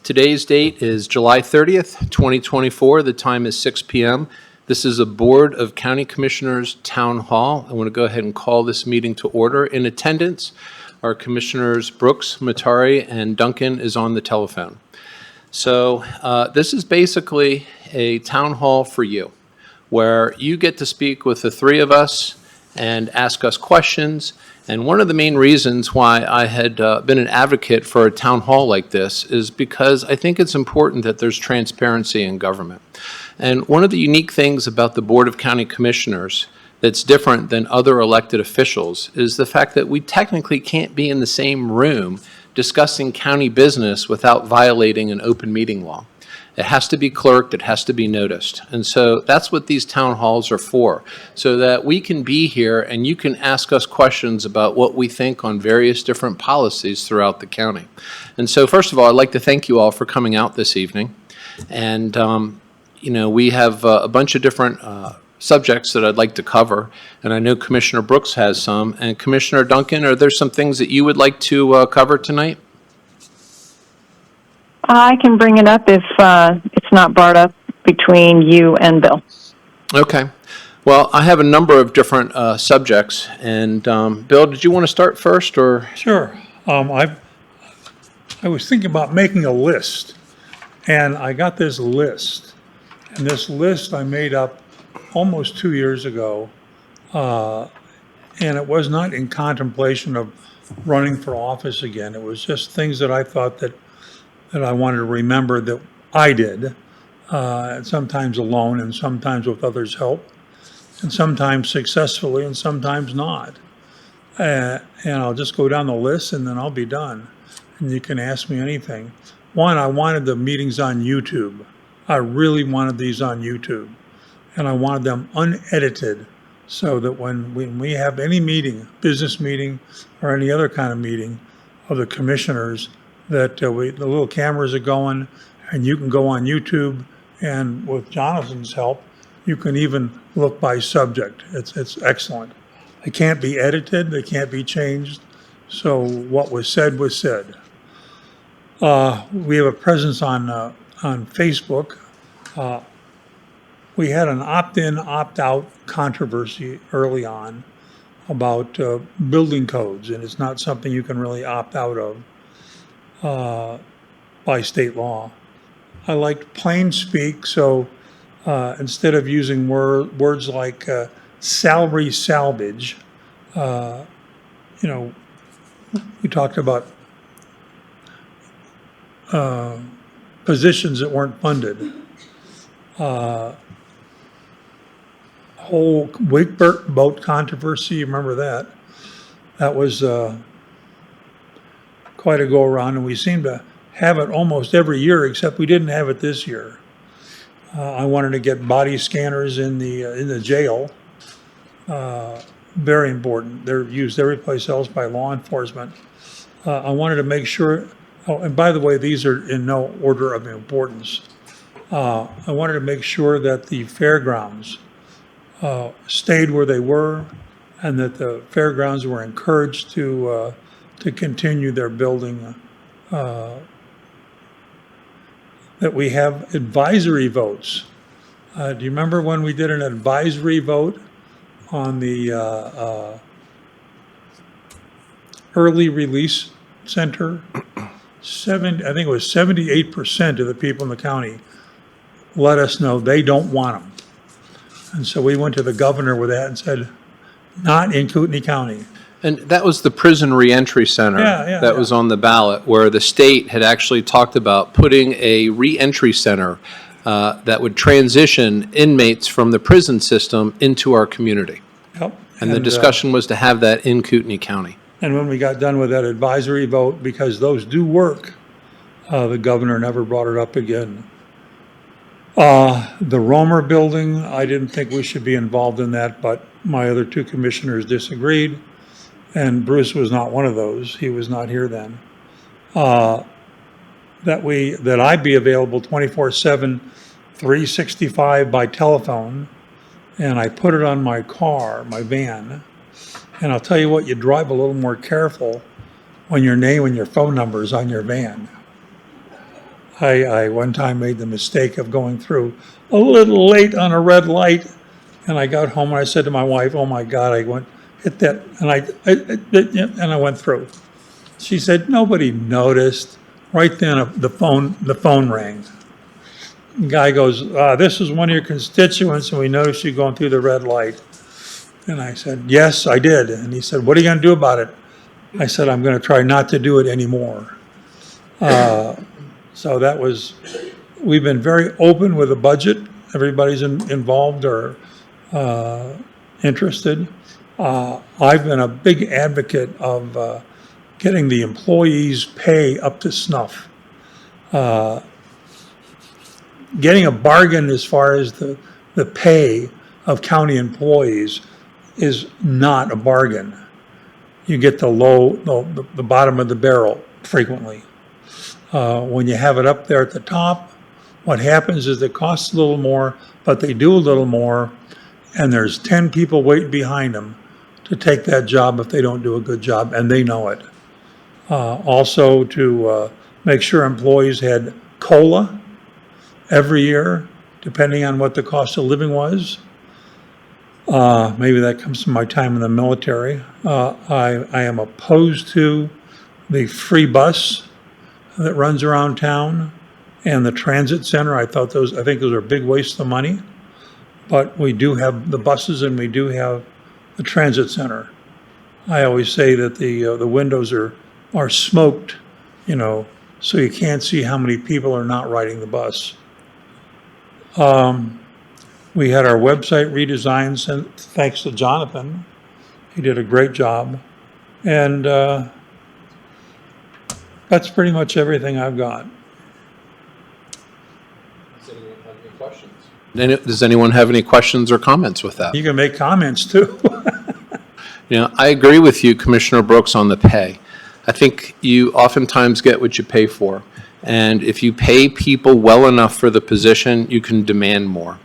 Today's date is July 30th, 2024. The time is 6 p.m. This is a Board of County Commissioners Town Hall. I want to go ahead and call this meeting to order. In attendance are Commissioners Brooks, Matari, and Duncan is on the telephone. So this is basically a town hall for you, where you get to speak with the three of us and ask us questions. And one of the main reasons why I had been an advocate for a town hall like this is because I think it's important that there's transparency in government. And one of the unique things about the Board of County Commissioners that's different than other elected officials is the fact that we technically can't be in the same room discussing county business without violating an open meeting law. It has to be clerked, it has to be noticed. And so that's what these town halls are for, so that we can be here and you can ask us questions about what we think on various different policies throughout the county. And so first of all, I'd like to thank you all for coming out this evening. And, you know, we have a bunch of different subjects that I'd like to cover. And I know Commissioner Brooks has some. And Commissioner Duncan, are there some things that you would like to cover tonight? I can bring it up if it's not brought up between you and Bill. Okay. Well, I have a number of different subjects. And Bill, did you want to start first, or? Sure. I was thinking about making a list, and I got this list. And this list I made up almost 2 years ago, and it was not in contemplation of running for office again. It was just things that I thought that I wanted to remember that I did, sometimes alone and sometimes with others' help, and sometimes successfully and sometimes not. And I'll just go down the list and then I'll be done. And you can ask me anything. One, I wanted the meetings on YouTube. I really wanted these on YouTube. And I wanted them unedited so that when we have any meeting, business meeting or any other kind of meeting of the commissioners, that the little cameras are going and you can go on YouTube, and with Jonathan's help, you can even look by subject. It's excellent. They can't be edited, they can't be changed. So what was said was said. We have a presence on Facebook. We had an opt-in, opt-out controversy early on about building codes, and it's not something you can really opt out of by state law. I liked plain speak, so instead of using words like salary salvage, you know, we talked about positions that weren't funded. Whole Wakebert boat controversy, you remember that? That was quite a go-around, and we seem to have it almost every year, except we didn't have it this year. I wanted to get body scanners in the jail. Very important. They're used every place else by law enforcement. I wanted to make sure, oh, and by the way, these are in no order of importance. I wanted to make sure that the fairgrounds stayed where they were, and that the fairgrounds were encouraged to continue their building. That we have advisory votes. Do you remember when we did an advisory vote on the early release center? I think it was 78% of the people in the county let us know they don't want them. And so we went to the governor with that and said, not in Kootenai County. And that was the prison reentry center that was on the ballot, where the state had actually talked about putting a reentry center that would transition inmates from the prison system into our community. Yep. And the discussion was to have that in Kootenai County. And when we got done with that advisory vote, because those do work, the governor never brought it up again. The Romer building, I didn't think we should be involved in that, but my other two commissioners disagreed. And Bruce was not one of those. He was not here then. That I be available 24/7, 365 by telephone, and I put it on my car, my van. And I'll tell you what, you drive a little more careful when your name and your phone number is on your van. I one time made the mistake of going through a little late on a red light, and I got home and I said to my wife, "Oh my God, I hit that," and I went through. She said, "Nobody noticed." Right then, the phone rang. The guy goes, "This is one of your constituents, and we noticed you going through the red light." And I said, "Yes, I did." And he said, "What are you going to do about it?" I said, "I'm going to try not to do it anymore." So we've been very open with the budget. Everybody's involved or interested. I've been a big advocate of getting the employees' pay up to snuff. Getting a bargain as far as the pay of county employees is not a bargain. You get the bottom of the barrel frequently. When you have it up there at the top, what happens is it costs a little more, but they do a little more, and there's 10 people waiting behind them to take that job if they don't do a good job, and they know it. Also to make sure employees had COLA every year, depending on what the cost of living was. Maybe that comes from my time in the military. I am opposed to the free bus that runs around town and the transit center. I think those are big wastes of money. But we do have the buses and we do have the transit center. I always say that the windows are smoked, so you can't see how many people are not riding the bus. We had our website redesigned, and thanks to Jonathan. He did a great job. And that's pretty much everything I've got. Does anyone have any questions? Does anyone have any questions or comments with that? You can make comments too. I agree with you, Commissioner Brooks, on the pay. I think you oftentimes get what you pay for. And if you pay people well enough for the position, you can demand more.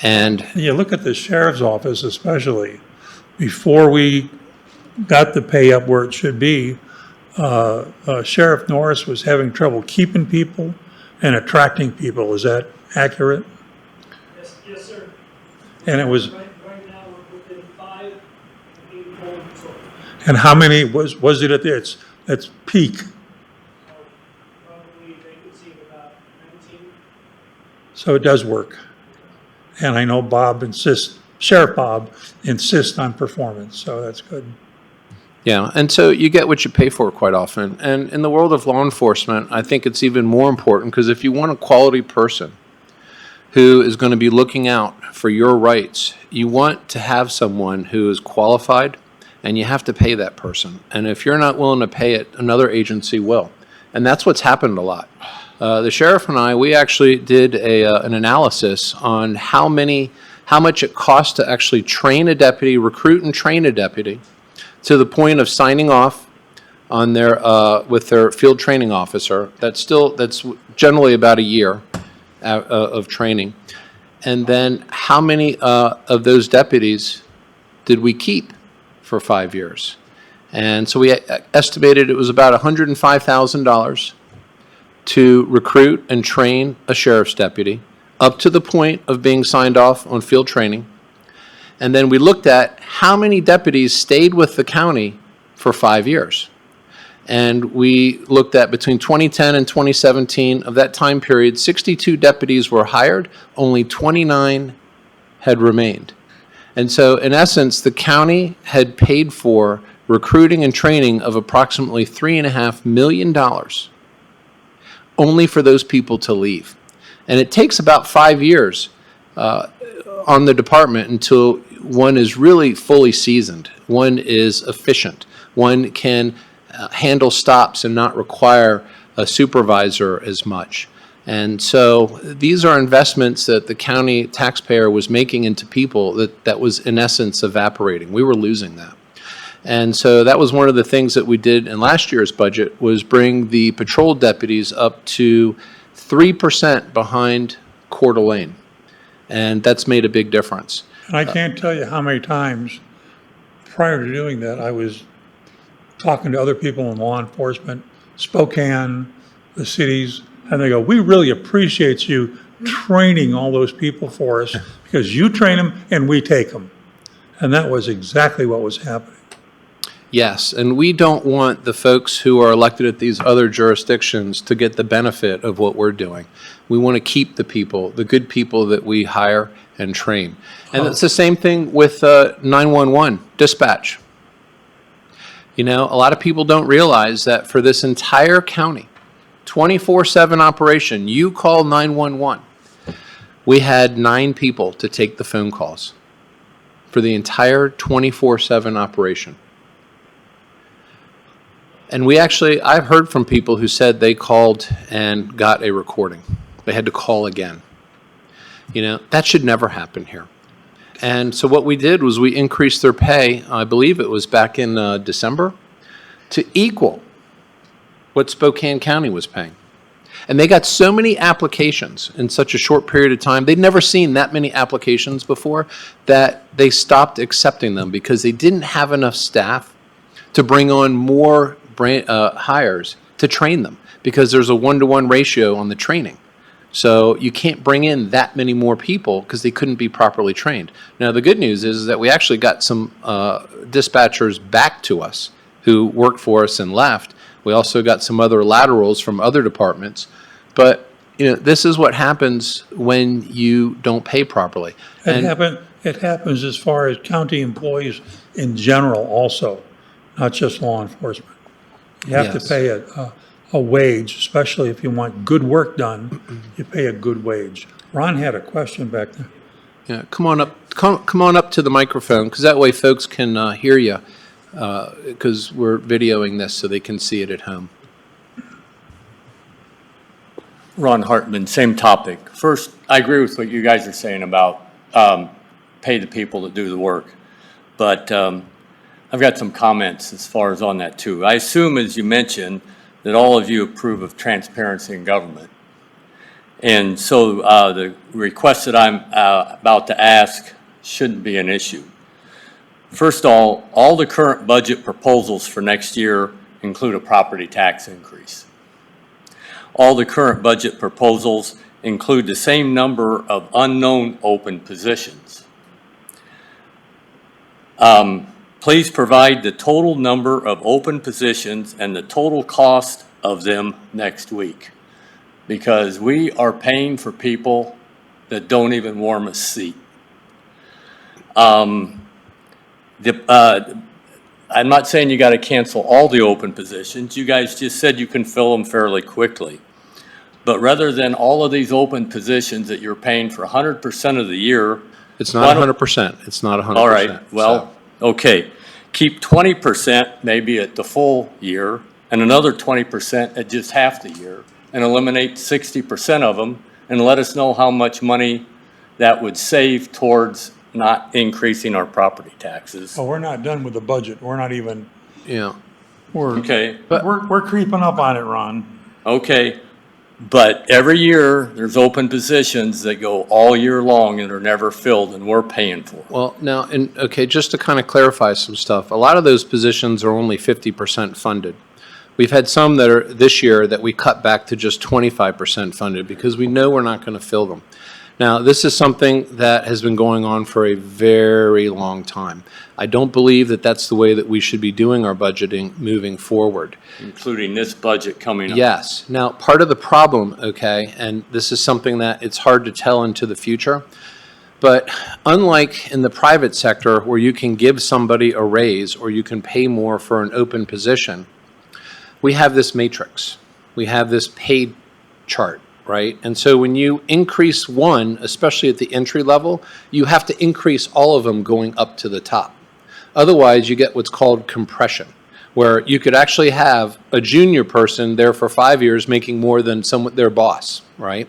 And you look at the sheriff's office especially. Before we got the pay up where it should be, Sheriff Norris was having trouble keeping people and attracting people. Is that accurate? Yes, sir. And it was, Right now, we're within 5 people. and how many was it at its peak? Probably vacancy of about 19. So it does work. And I know Sheriff Bob insists on performance, so that's good. yeah, and so you get what you pay for quite often. And in the world of law enforcement, I think it's even more important because if you want a quality person who is going to be looking out for your rights, you want to have someone who is qualified, and you have to pay that person. And if you're not willing to pay it, another agency will. And that's what's happened a lot. The sheriff and I, we actually did an analysis on how much it costs to actually train a deputy, recruit and train a deputy, to the point of signing off on with their field training officer. That's generally about a year of training. And then how many of those deputies did we keep for 5 years? And so we estimated it was about $105,000 to recruit and train a sheriff's deputy up to the point of being signed off on field training. And then we looked at how many deputies stayed with the county for 5 years. And we looked at between 2010 and 2017, of that time period, 62 deputies were hired, only 29 had remained. And so in essence, the county had paid for recruiting and training of approximately $3.5 million only for those people to leave. And it takes about 5 years on the department until one is really fully seasoned, one is efficient, one can handle stops and not require a supervisor as much. And so these are investments that the county taxpayer was making into people that was in essence evaporating. We were losing that. And so that was one of the things that we did in last year's budget, was bring the patrol deputies up to 3% behind Coeur d'Alene. And that's made a big difference. And I can't tell you how many times prior to doing that, I was talking to other people in law enforcement, Spokane, the cities, And they go, we really appreciate you training all those people for us because you train them and we take them. And that was exactly what was happening. Yes, and we don't want the folks who are elected at these other jurisdictions to get the benefit of what we're doing. We want to keep the people, the good people that we hire and train. And it's the same thing with 911 dispatch. You know, a lot of people don't realize that for this entire county, 24/7 operation, you call 911. We had 9 people to take the phone calls for the entire 24/7 operation. And I've heard from people who said they called and got a recording. They had to call again. You know, that should never happen here. And so what we did was we increased their pay, I believe it was back in December, to equal what Spokane County was paying. And they got so many applications in such a short period of time. They'd never seen that many applications before that they stopped accepting them because they didn't have enough staff to bring on more hires to train them because there's a 1-to-1 ratio on the training. So you can't bring in that many more people because they couldn't be properly trained. Now, the good news is that we actually got some dispatchers back to us who worked for us and left. We also got some other laterals from other departments. But, you know, this is what happens when you don't pay properly. It happens as far as county employees in general also, not just law enforcement. You have Yes. to pay a wage, especially if you want good work done, you pay a good wage. Ron had a question back there. Yeah, come on up to the microphone, because that way folks can hear you, because we're videoing this so they can see it at home. Ron Hartman, same topic. First, I agree with what you guys are saying about pay the people that do the work. But I've got some comments as far as on that too. I assume, as you mentioned, that all of you approve of transparency in government. And so the request that I'm about to ask shouldn't be an issue. First of all the current budget proposals for next year include a property tax increase. All the current budget proposals include the same number of unknown open positions. Please provide the total number of open positions and the total cost of them next week, because we are paying for people that don't even warm a seat. I'm not saying you got to cancel all the open positions. You guys just said you can fill them fairly quickly. But rather than all of these open positions that you're paying for 100% of the year. It's not 100%. It's not 100%. All right, well, okay. Keep 20% maybe at the full year and another 20% at just half the year, and eliminate 60% of them, and let us know how much money that would save towards not increasing our property taxes. Oh, we're not done with the budget. We're not even, Yeah. Okay, we're creeping up on it, Ron. okay. But every year, there's open positions that go all year long and are never filled, and we're paying for it. Well, now, okay, just to kind of clarify some stuff, a lot of those positions are only 50% funded. We've had some that are this year that we cut back to just 25% funded because we know we're not going to fill them. Now, this is something that has been going on for a very long time. I don't believe that that's the way that we should be doing our budgeting moving forward. Including this budget coming up. Yes. Now, part of the problem, okay, and this is something that it's hard to tell into the future, but unlike in the private sector where you can give somebody a raise or you can pay more for an open position, we have this matrix. We have this paid chart, right? And so when you increase one, especially at the entry level, you have to increase all of them going up to the top. Otherwise, you get what's called compression, where you could actually have a junior person there for 5 years making more than their boss, right?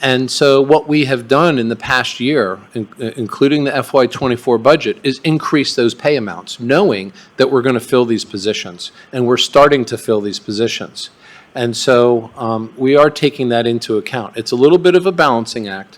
And so what we have done in the past year, including the FY24 budget, is increase those pay amounts, knowing that we're going to fill these positions, and we're starting to fill these positions. And so we are taking that into account. It's a little bit of a balancing act,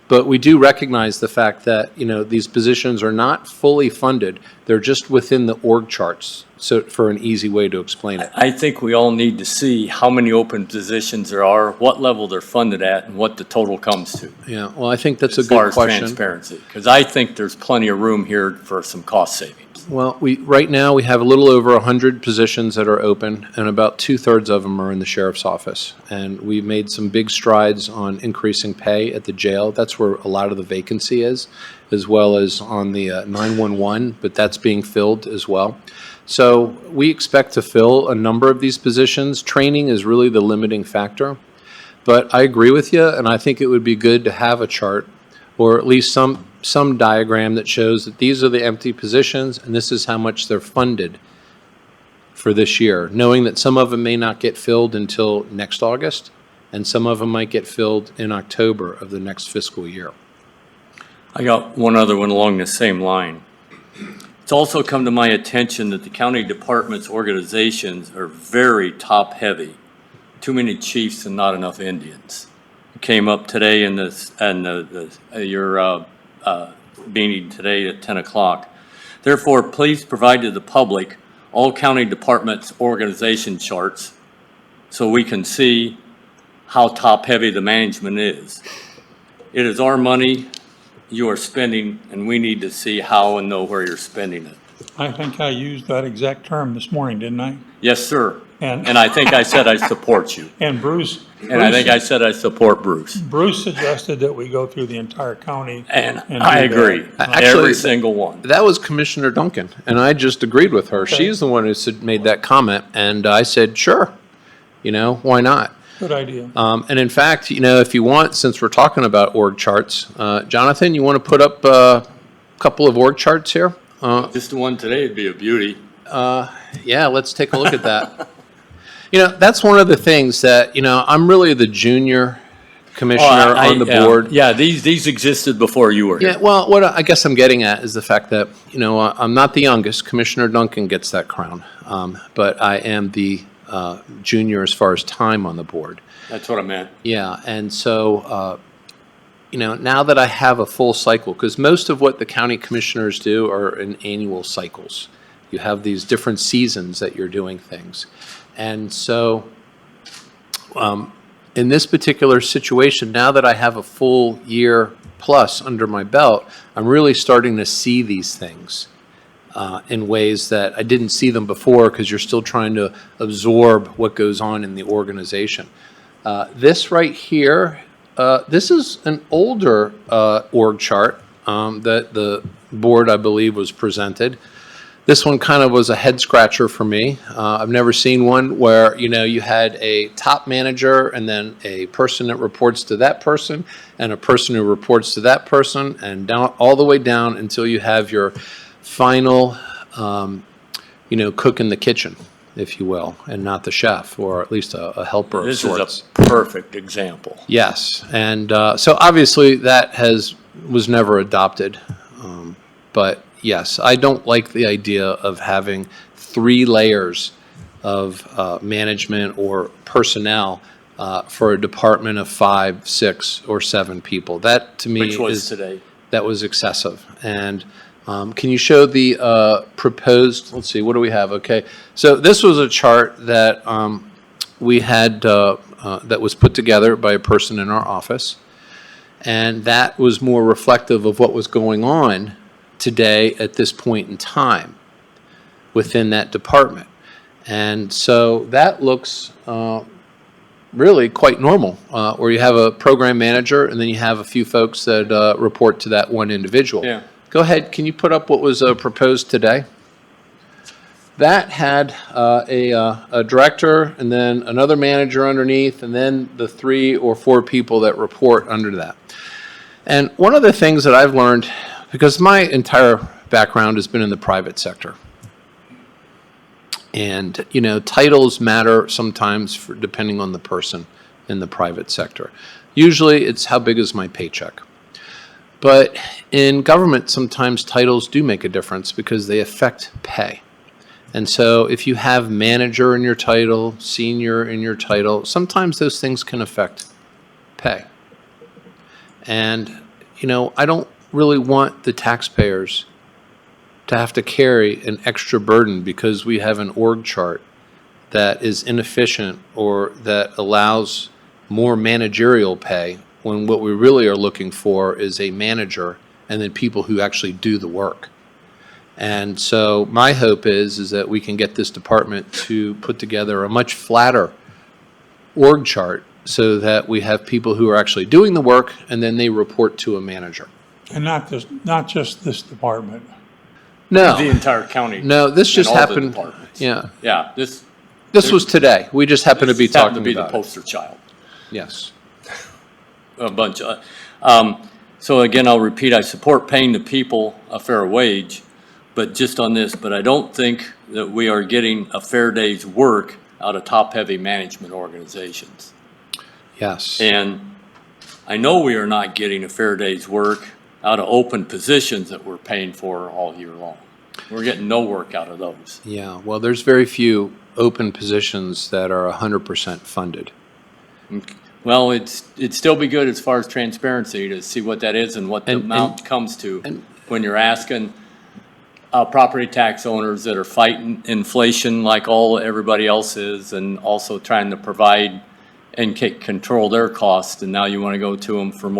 But we do recognize the fact that, these positions are not fully funded. They're just within the org charts, so for an easy way to explain it. I think we all need to see how many open positions there are, what level they're funded at, and what the total comes to. Yeah, well, I think that's a As far good as question. transparency, because I think there's plenty of room here for some cost savings. Well, right now, we have a little over 100 positions that are open, and about 2/3 of them are in the sheriff's office. And we've made some big strides on increasing pay at the jail. That's where a lot of the vacancy is, as well as on the 911, but that's being filled as well. So we expect to fill a number of these positions. Training is really the limiting factor. But I agree with you, and I think it would be good to have a chart, or at least some diagram that shows that these are the empty positions and this is how much they're funded for this year, knowing that some of them may not get filled until next August, and some of them might get filled in October of the next fiscal year. I got one other one along the same line. It's also come to my attention that the county department's organizations are very top-heavy. Too many chiefs and not enough Indians. It came up today in your meeting today at 10 o'clock. Therefore, please provide to the public all county departments' organization charts so we can see how top-heavy the management is. It is our money you are spending, and we need to see how and know where you're spending it. I think I used that exact term this morning, didn't I? Yes, sir. And- And I think I said I support you. And Bruce. And I think I said I support Bruce. Bruce suggested that we go through the entire county. And do I that. agree. Actually, Every single one. That was Commissioner Duncan, and I just agreed with her. She's the one who made that comment, and I said, sure, why not? Good idea. And in fact, if you want, since we're talking about org charts, Jonathan, you want to put up a couple of org charts here? Just the one today would be a beauty. Yeah, let's take a look at that. That's one of the things that, I'm really the junior commissioner on the board. Yeah, these existed before you were here. Yeah, well, what I guess I'm getting at is the fact that, I'm not the youngest. Commissioner Duncan gets that crown. But I am the junior as far as time on the board. That's what I meant. Yeah, and so, now that I have a full cycle, because most of what the county commissioners do are in annual cycles. You have these different seasons that you're doing things. And so, in this particular situation, now that I have a full year plus under my belt, I'm really starting to see these things in ways that I didn't see them before, because you're still trying to absorb what goes on in the organization. This right here, this is an older org chart that the board, I believe, was presented. This one kind of was a head scratcher for me. I've never seen one where, you had a top manager and then a person that reports to that person and a person who reports to that person, and down all the way down until you have your final, cook in the kitchen, if you will, and not the chef, or at least a helper of sorts. This is a perfect example. Yes, and so obviously that was never adopted, but yes, I don't like the idea of having 3 layers of management or personnel for a department of 5, 6, or 7 people. That to me Which was today. that was excessive. And can you show the proposed? Let's see, what do we have? Okay, so this was a chart that we had that was put together by a person in our office, and that was more reflective of what was going on today at this point in time within that department. And so that looks really quite normal, where you have a program manager and then you have a few folks that report to that one individual. Yeah. Go ahead, can you put up what was proposed today? That had a director and then another manager underneath, and then the 3 or 4 people that report under that. And one of the things that I've learned, because my entire background has been in the private sector, and titles matter sometimes depending on the person in the private sector. Usually it's how big is my paycheck. But in government, sometimes titles do make a difference because they affect pay. And so if you have manager in your title, senior in your title, sometimes those things can affect pay. And I don't really want the taxpayers to have to carry an extra burden because we have an org chart that is inefficient or that allows more managerial pay when what we really are looking for is a manager and then people who actually do the work. And so my hope is that we can get this department to put together a much flatter org chart so that we have people who are actually doing the work and then they report to a manager. And not just this department. No, The entire county. no, this just and all the happened. departments. Yeah, Yeah, this was today. We just happened to be this happened talking to be the about it. poster child. Yes. A bunch of, so again, I'll repeat, I support paying the people a fair wage, but just on this, but I don't think that we are getting a fair day's work out of top-heavy management organizations. Yes. And I know we are not getting a fair day's work out of open positions that we're paying for all year long. We're getting no work out of those. Yeah, well, there's very few open positions that are 100% funded. Well, it'd still be good as far as transparency to see what that is and what the And- amount comes to and- when you're asking property tax owners that are fighting inflation like everybody else is, and also trying to provide and control their costs, and now you want to go to them for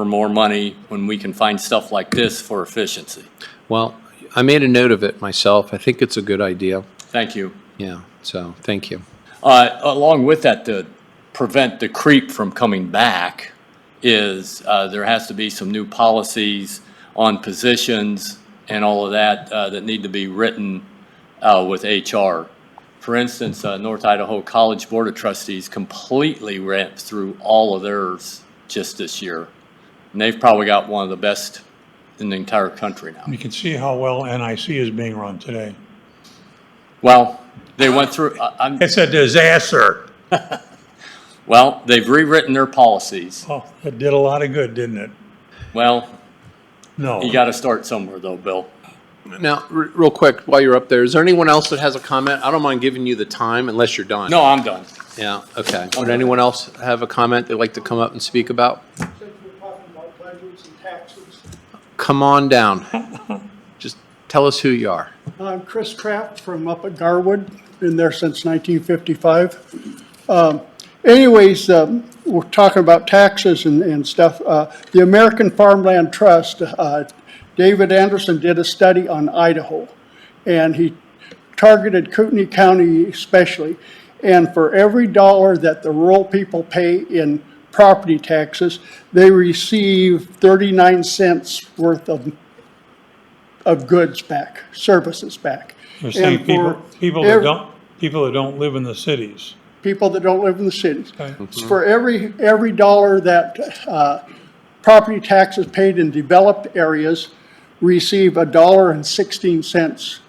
more money when we can find stuff like this for efficiency. Well, I made a note of it myself. I think it's a good idea. Thank you. Yeah, so thank you. Along with that, to prevent the creep from coming back is there has to be some new policies on positions and all of that that need to be written with HR. For instance, North Idaho College Board of Trustees completely ramped through all of theirs just this year. And they've probably got one of the best in the entire country now. You can see how well NIC is being run today. Well, they went through, It's a disaster. well, they've rewritten their policies. Oh, it did a lot of good, didn't it? Well, No. you got to start somewhere though, Bill. Now, real quick, while you're up there, is there anyone else that has a comment? I don't mind giving you the time unless you're done. No, I'm done. Yeah, okay. Would anyone else have a comment they'd like to come up and speak about? Since we're talking about budgets and taxes, Come on down. Just tell us who you are. I'm Chris Kraft from up at Garwood, been there since 1955. We're talking about taxes and stuff. The American Farmland Trust, David Anderson did a study on Idaho, and he targeted Kootenai County especially. And for every dollar that the rural people pay in property taxes, they receive 39 cents worth of goods back, services back. You're saying And people, for people every- that don't live in the cities. people that don't live in the cities. Okay. For every dollar that property taxes paid in developed areas receive $1.16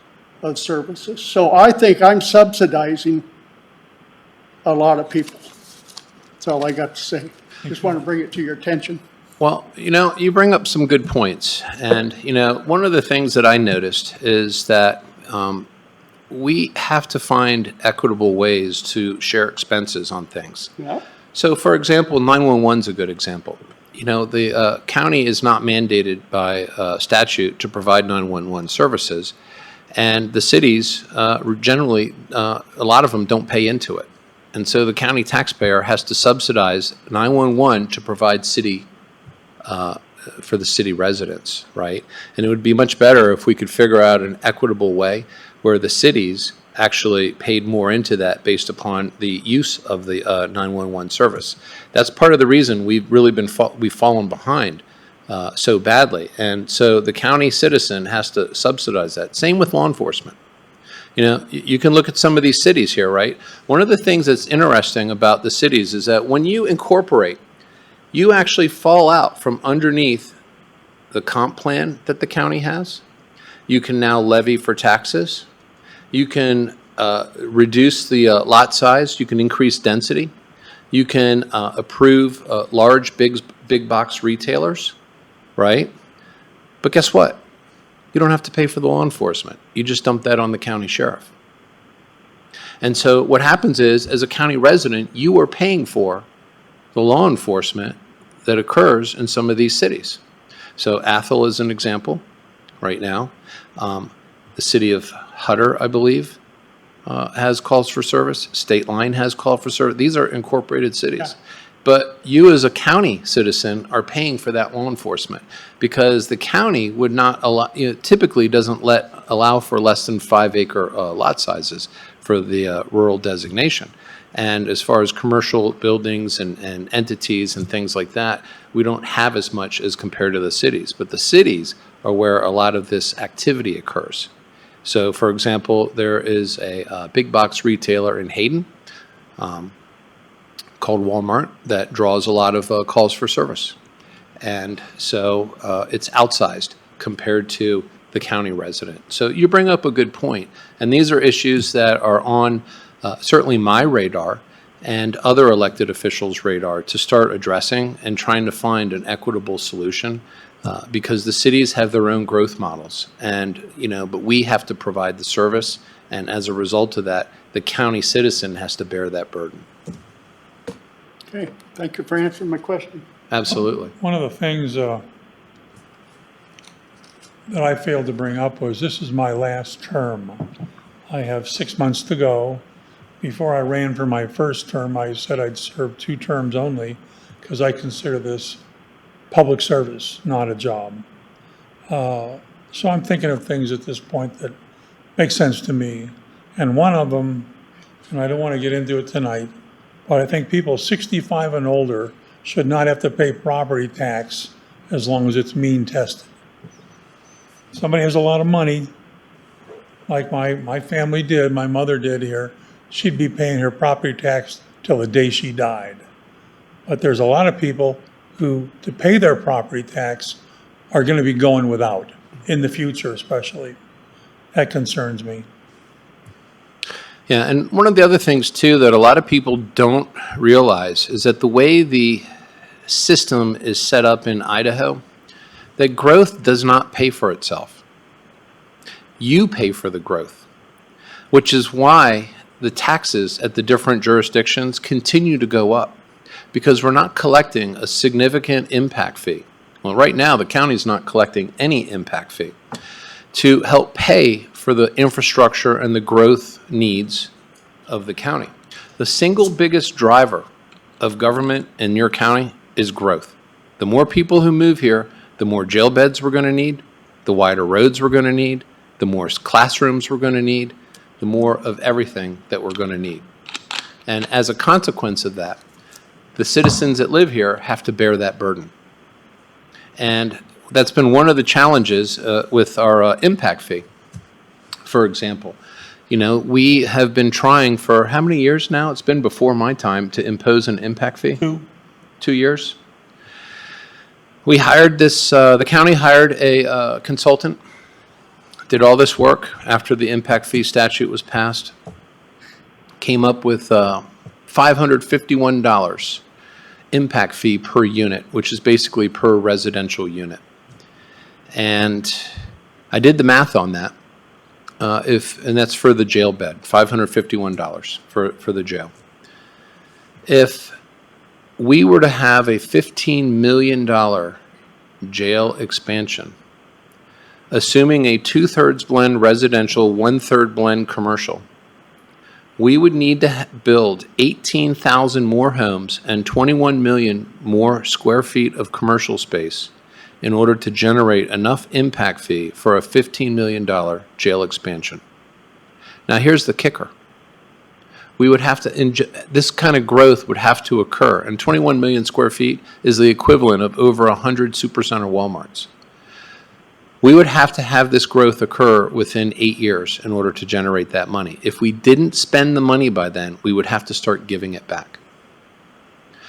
of services. So I think I'm subsidizing a lot of people. That's all I got to say. Just want to bring it to your attention. Well, you bring up some good points. And, one of the things that I noticed is that we have to find equitable ways to share expenses on things. Yeah. So, for example, 911 is a good example. The county is not mandated by statute to provide 911 services, and the cities generally, a lot of them don't pay into it. And so the county taxpayer has to subsidize 911 to provide for the city residents, right? And it would be much better if we could figure out an equitable way where the cities actually paid more into that based upon the use of the 911 service. That's part of the reason we've really we've fallen behind so badly. And so the county citizen has to subsidize that. Same with law enforcement. You can look at some of these cities here, right? One of the things that's interesting about the cities is that when you incorporate, you actually fall out from underneath the comp plan that the county has. You can now levy for taxes. You can reduce the lot size. You can increase density. You can approve large, big box retailers, right? But guess what? You don't have to pay for the law enforcement. You just dump that on the county sheriff. And so what happens is, as a county resident, you are paying for the law enforcement that occurs in some of these cities. So Athol is an example right now. The city of Hutter, I believe, has calls for service. State Line has call for service. These are incorporated cities. But you as a county citizen are paying for that law enforcement because the county would not allow, typically doesn't allow for less than 5-acre lot sizes for the rural designation. And as far as commercial buildings and entities and things like that, we don't have as much as compared to the cities. But the cities are where a lot of this activity occurs. So, for example, there is a big box retailer in Hayden called Walmart that draws a lot of calls for service. And so it's outsized compared to the county resident. So you bring up a good point. And these are issues that are on certainly my radar and other elected officials' radar to start addressing and trying to find an equitable solution because the cities have their own growth models. And, but we have to provide the service. And as a result of that, the county citizen has to bear that burden. Okay, thank you for answering my question. Absolutely. One of the things that I failed to bring up was this is my last term. I have 6 months to go. Before I ran for my first term, I said I'd serve 2 terms only because I consider this public service, not a job. So I'm thinking of things at this point that make sense to me. And one of them, and I don't want to get into it tonight, but I think people 65 and older should not have to pay property tax as long as it's mean tested. Somebody has a lot of money, like my family did, my mother did here, she'd be paying her property tax till the day she died. But there's a lot of people who, to pay their property tax, are going to be going without, in the future especially. That concerns me. Yeah, and one of the other things, too, that a lot of people don't realize is that the way the system is set up in Idaho, that growth does not pay for itself. You pay for the growth, which is why the taxes at the different jurisdictions continue to go up, because we're not collecting a significant impact fee. Well, right now, the county's not collecting any impact fee to help pay for the infrastructure and the growth needs of the county. The single biggest driver of government in your county is growth. The more people who move here, the more jail beds we're going to need, the wider roads we're going to need, the more classrooms we're going to need, the more of everything that we're going to need. And as a consequence of that, the citizens that live here have to bear that burden. And that's been one of the challenges with our impact fee. For example, we have been trying for how many years now? It's been before my time to impose an impact fee. 2 years. We hired the county hired a consultant, did all this work after the impact fee statute was passed, came up with $551 impact fee per unit, which is basically per residential unit. And I did the math on that. And that's for the jail bed, $551 for the jail. If we were to have a $15 million jail expansion, assuming a 2/3 blend residential, 1/3 blend commercial, we would need to build 18,000 more homes and 21 million more square feet of commercial space in order to generate enough impact fee for a $15 million jail expansion. Now, here's the kicker. We would have to, this kind of growth would have to occur, and 21 million square feet is the equivalent of over 100 Supercenter Walmarts. We would have to have this growth occur within 8 years in order to generate that money. If we didn't spend the money by then, we would have to start giving it back.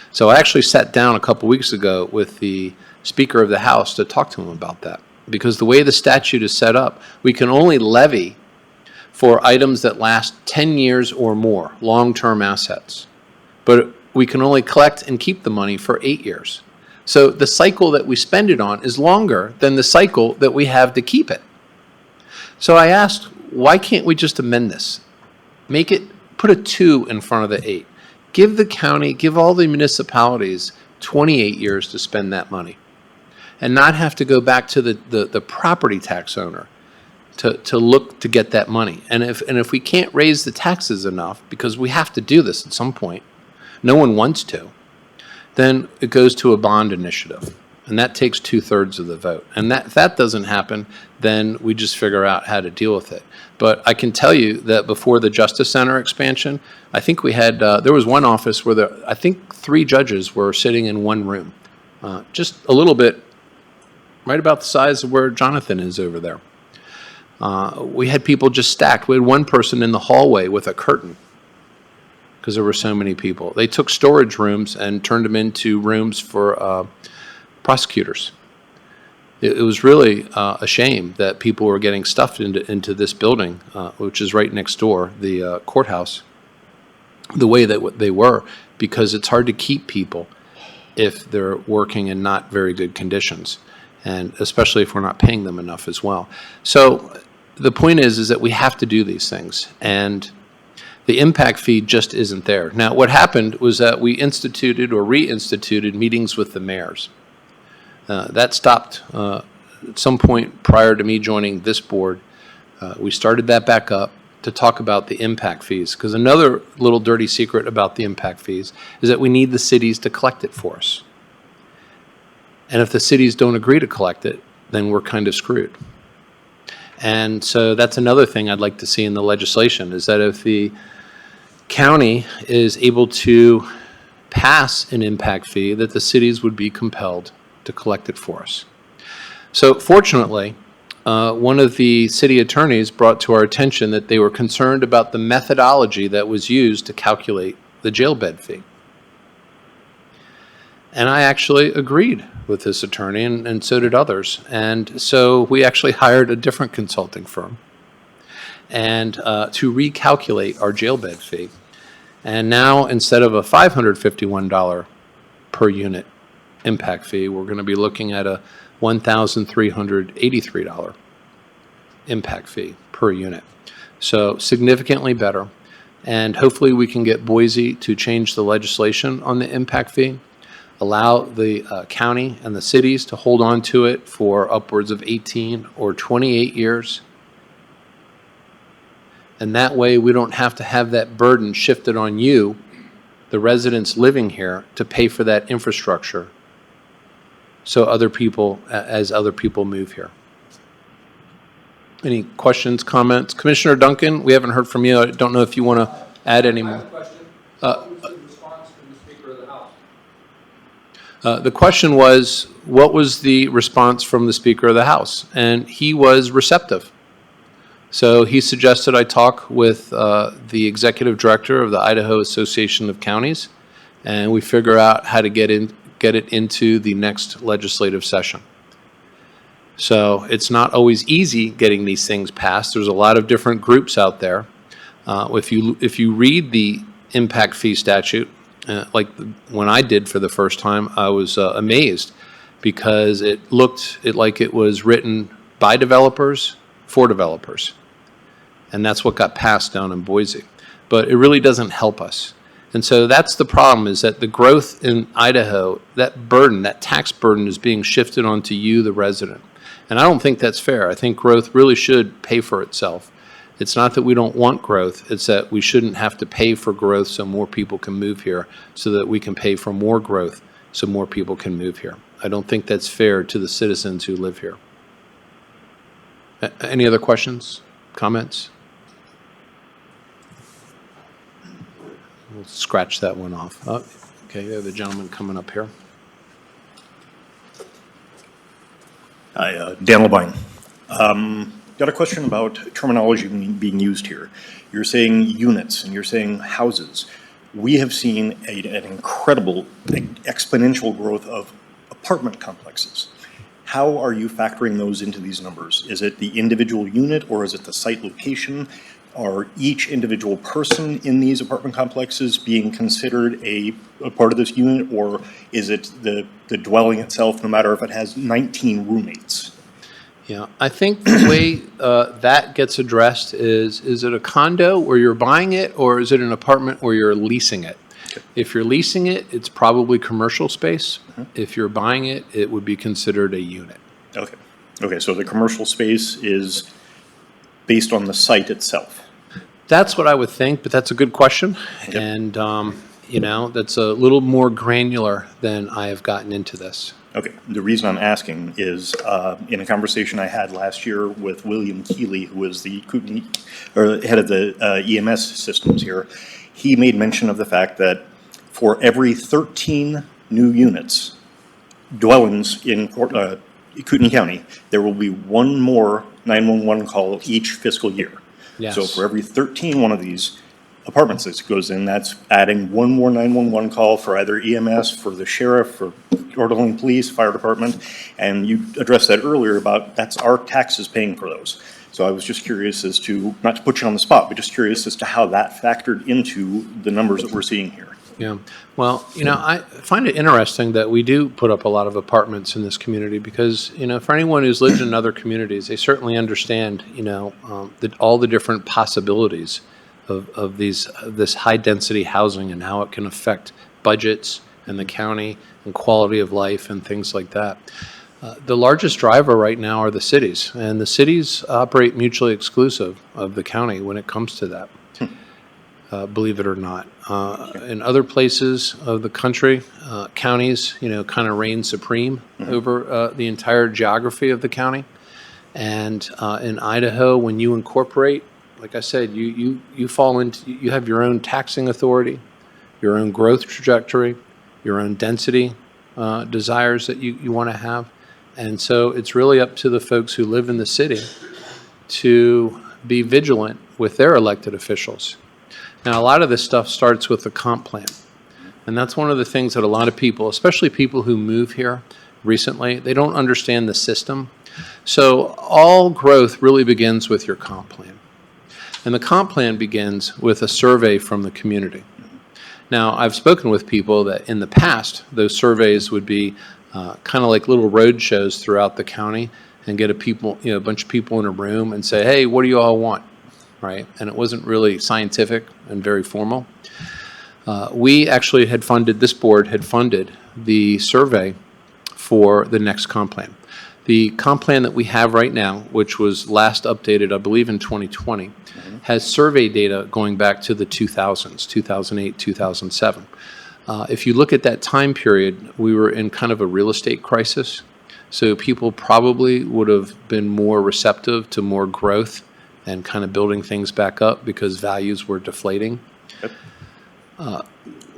So I actually sat down a couple weeks ago with the Speaker of the House to talk to him about that. Because the way the statute is set up, we can only levy for items that last 10 years or more, long-term assets. But we can only collect and keep the money for 8 years. So the cycle that we spend it on is longer than the cycle that we have to keep it. So I asked, why can't we just amend this? Put a 2 in front of the 8. Give the county, give all the municipalities 28 years to spend that money. and not have to go back to the property tax owner to look to get that money. And if we can't raise the taxes enough, because we have to do this at some point, no one wants to, then it goes to a bond initiative. And that takes 2/3 of the vote. And if that doesn't happen, then we just figure out how to deal with it. But I can tell you that before the Justice Center expansion, I think we had, there was one office where I think 3 judges were sitting in one room. Just a little bit, right about the size of where Jonathan is over there. We had people just stacked. We had one person in the hallway with a curtain because there were so many people. They took storage rooms and turned them into rooms for prosecutors. It was really a shame that people were getting stuffed into this building, which is right next door, the courthouse, the way that they were, because it's hard to keep people if they're working in not very good conditions, and especially if we're not paying them enough as well. So the point is that we have to do these things, and the impact fee just isn't there. Now, what happened was that we instituted or reinstituted meetings with the mayors. That stopped at some point prior to me joining this board. We started that back up to talk about the impact fees, because another little dirty secret about the impact fees is that we need the cities to collect it for us. And if the cities don't agree to collect it, then we're kind of screwed. And so that's another thing I'd like to see in the legislation, is that if the county is able to pass an impact fee, that the cities would be compelled to collect it for us. So fortunately, one of the city attorneys brought to our attention that they were concerned about the methodology that was used to calculate the jail bed fee. And I actually agreed with this attorney, and so did others. And so we actually hired a different consulting firm and to recalculate our jail bed fee. And now, instead of a $551 per unit impact fee, we're going to be looking at a $1,383 impact fee per unit. So significantly better. And hopefully we can get Boise to change the legislation on the impact fee, allow the county and the cities to hold on to it for upwards of 18 or 28 years. And that way we don't have to have that burden shifted on you, the residents living here, to pay for that infrastructure. So other people, as other people move here. Any questions, comments? Commissioner Duncan, we haven't heard from you. I don't know if you want to add any more. I have a question. What was the response from the Speaker of the House? The question was, what was the response from the Speaker of the House? And he was receptive. So he suggested I talk with the Executive Director of the Idaho Association of Counties, and we figure out how to get it into the next legislative session. So it's not always easy getting these things passed. There's a lot of different groups out there. If you read the impact fee statute, like when I did for the first time, I was amazed, because it looked like it was written by developers for developers. And that's what got passed down in Boise. But it really doesn't help us. And so that's the problem, is that the growth in Idaho, that burden, that tax burden, is being shifted onto you, the resident. And I don't think that's fair. I think growth really should pay for itself. It's not that we don't want growth, it's that we shouldn't have to pay for growth so more people can move here, so that we can pay for more growth so more people can move here. I don't think that's fair to the citizens who live here. Any other questions, comments? We'll scratch that one off. Oh, okay, we have the gentleman coming up here. Hi, Dan Levine. Got a question about terminology being used here. You're saying units and you're saying houses. We have seen an incredible exponential growth of apartment complexes. How are you factoring those into these numbers? Is it the individual unit, or is it the site location? Are each individual person in these apartment complexes being considered a part of this unit, or is it the dwelling itself, no matter if it has 19 roommates? Yeah, I think the way that gets addressed is it a condo where you're buying it, or is it an apartment where you're leasing it? If you're leasing it, it's probably commercial space. If you're buying it, it would be considered a unit. Okay. Okay, so the commercial space is based on the site itself. That's what I would think, but that's a good question. And, that's a little more granular than I have gotten into this. Okay, the reason I'm asking is, in a conversation I had last year with William Keeley, who was the Kootenai, or head of the EMS systems here, he made mention of the fact that for every 13 new units, dwellings in Kootenai County, there will be one more 911 call each fiscal year. Yes. So for every 13 one of these apartments that goes in, that's adding one more 911 call for either EMS, for the sheriff, for Orderly Police, Fire Department. And you addressed that earlier about that's our taxes paying for those. So I was just curious as to, not to put you on the spot, but just curious as to how that factored into the numbers that we're seeing here. Yeah. Well, I find it interesting that we do put up a lot of apartments in this community because, for anyone who's lived in other communities, they certainly understand, all the different possibilities of this high density housing and how it can affect budgets and the county and quality of life and things like that. The largest driver right now are the cities, and the cities operate mutually exclusive of the county when it comes to that. Believe it or not. In other places of the country, counties, kind of reign supreme over the entire geography of the county. And in Idaho, when you incorporate, like I said, you fall into, you have your own taxing authority, your own growth trajectory, your own density desires that you want to have. And so it's really up to the folks who live in the city to be vigilant with their elected officials. Now, a lot of this stuff starts with the comp plan. And that's one of the things that a lot of people, especially people who move here recently, they don't understand the system. So all growth really begins with your comp plan. And the comp plan begins with a survey from the community. Now, I've spoken with people that in the past, those surveys would be kind of like little road shows throughout the county and get a bunch of people in a room and say, hey, what do you all want? Right? And it wasn't really scientific and very formal. We actually this board had funded the survey for the next comp plan. The comp plan that we have right now, which was last updated, I believe, in 2020, has survey data going back to the 2000s, 2008, 2007. If you look at that time period, we were in kind of a real estate crisis. So people probably would have been more receptive to more growth and kind of building things back up because values were deflating.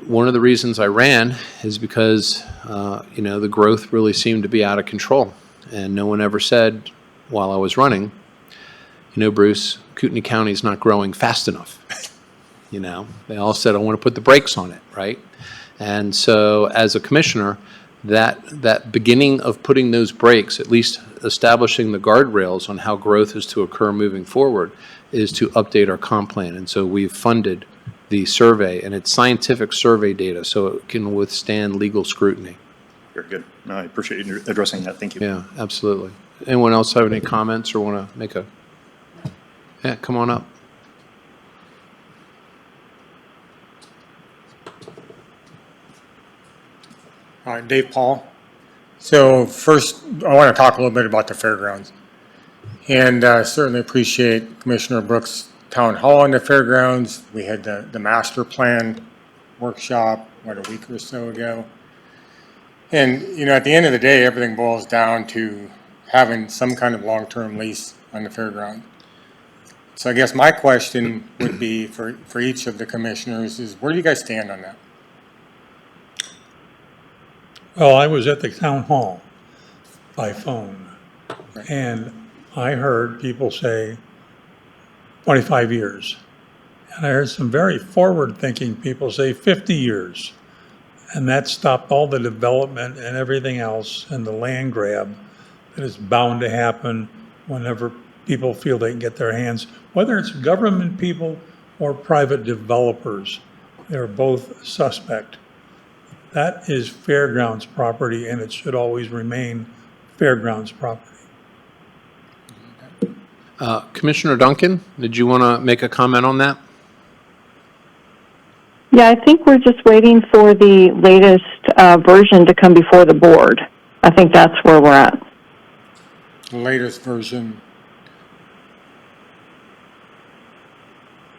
One of the reasons I ran is because, the growth really seemed to be out of control. And no one ever said while I was running, Bruce, Kootenai County is not growing fast enough. They all said, I want to put the brakes on it, right? And so as a commissioner, that beginning of putting those brakes, at least establishing the guardrails on how growth is to occur moving forward, is to update our comp plan. And so we've funded the survey, and it's scientific survey data, so it can withstand legal scrutiny. Very good. No, I appreciate you addressing that. Thank you. Yeah, absolutely. Anyone else have any comments or want to make Yeah, come on up. Hi, Dave Paul. So first, I want to talk a little bit about the fairgrounds. And certainly appreciate Commissioner Brooks' town hall on the fairgrounds. We had the master plan workshop, a week or so ago. And, at the end of the day, everything boils down to having some kind of long-term lease on the fairground. So I guess my question would be for each of the commissioners is, where do you guys stand on that? Well, I was at the town hall by phone, and I heard people say 25 years. And I heard some very forward-thinking people say 50 years. And that stopped all the development and everything else and the land grab that is bound to happen whenever people feel they can get their hands, whether it's government people or private developers, they're both suspect. That is Fairgrounds property, and it should always remain Fairgrounds property. Commissioner Duncan, did you want to make a comment on that? Yeah, I think we're just waiting for the latest version to come before the board. I think that's where we're at. The latest version.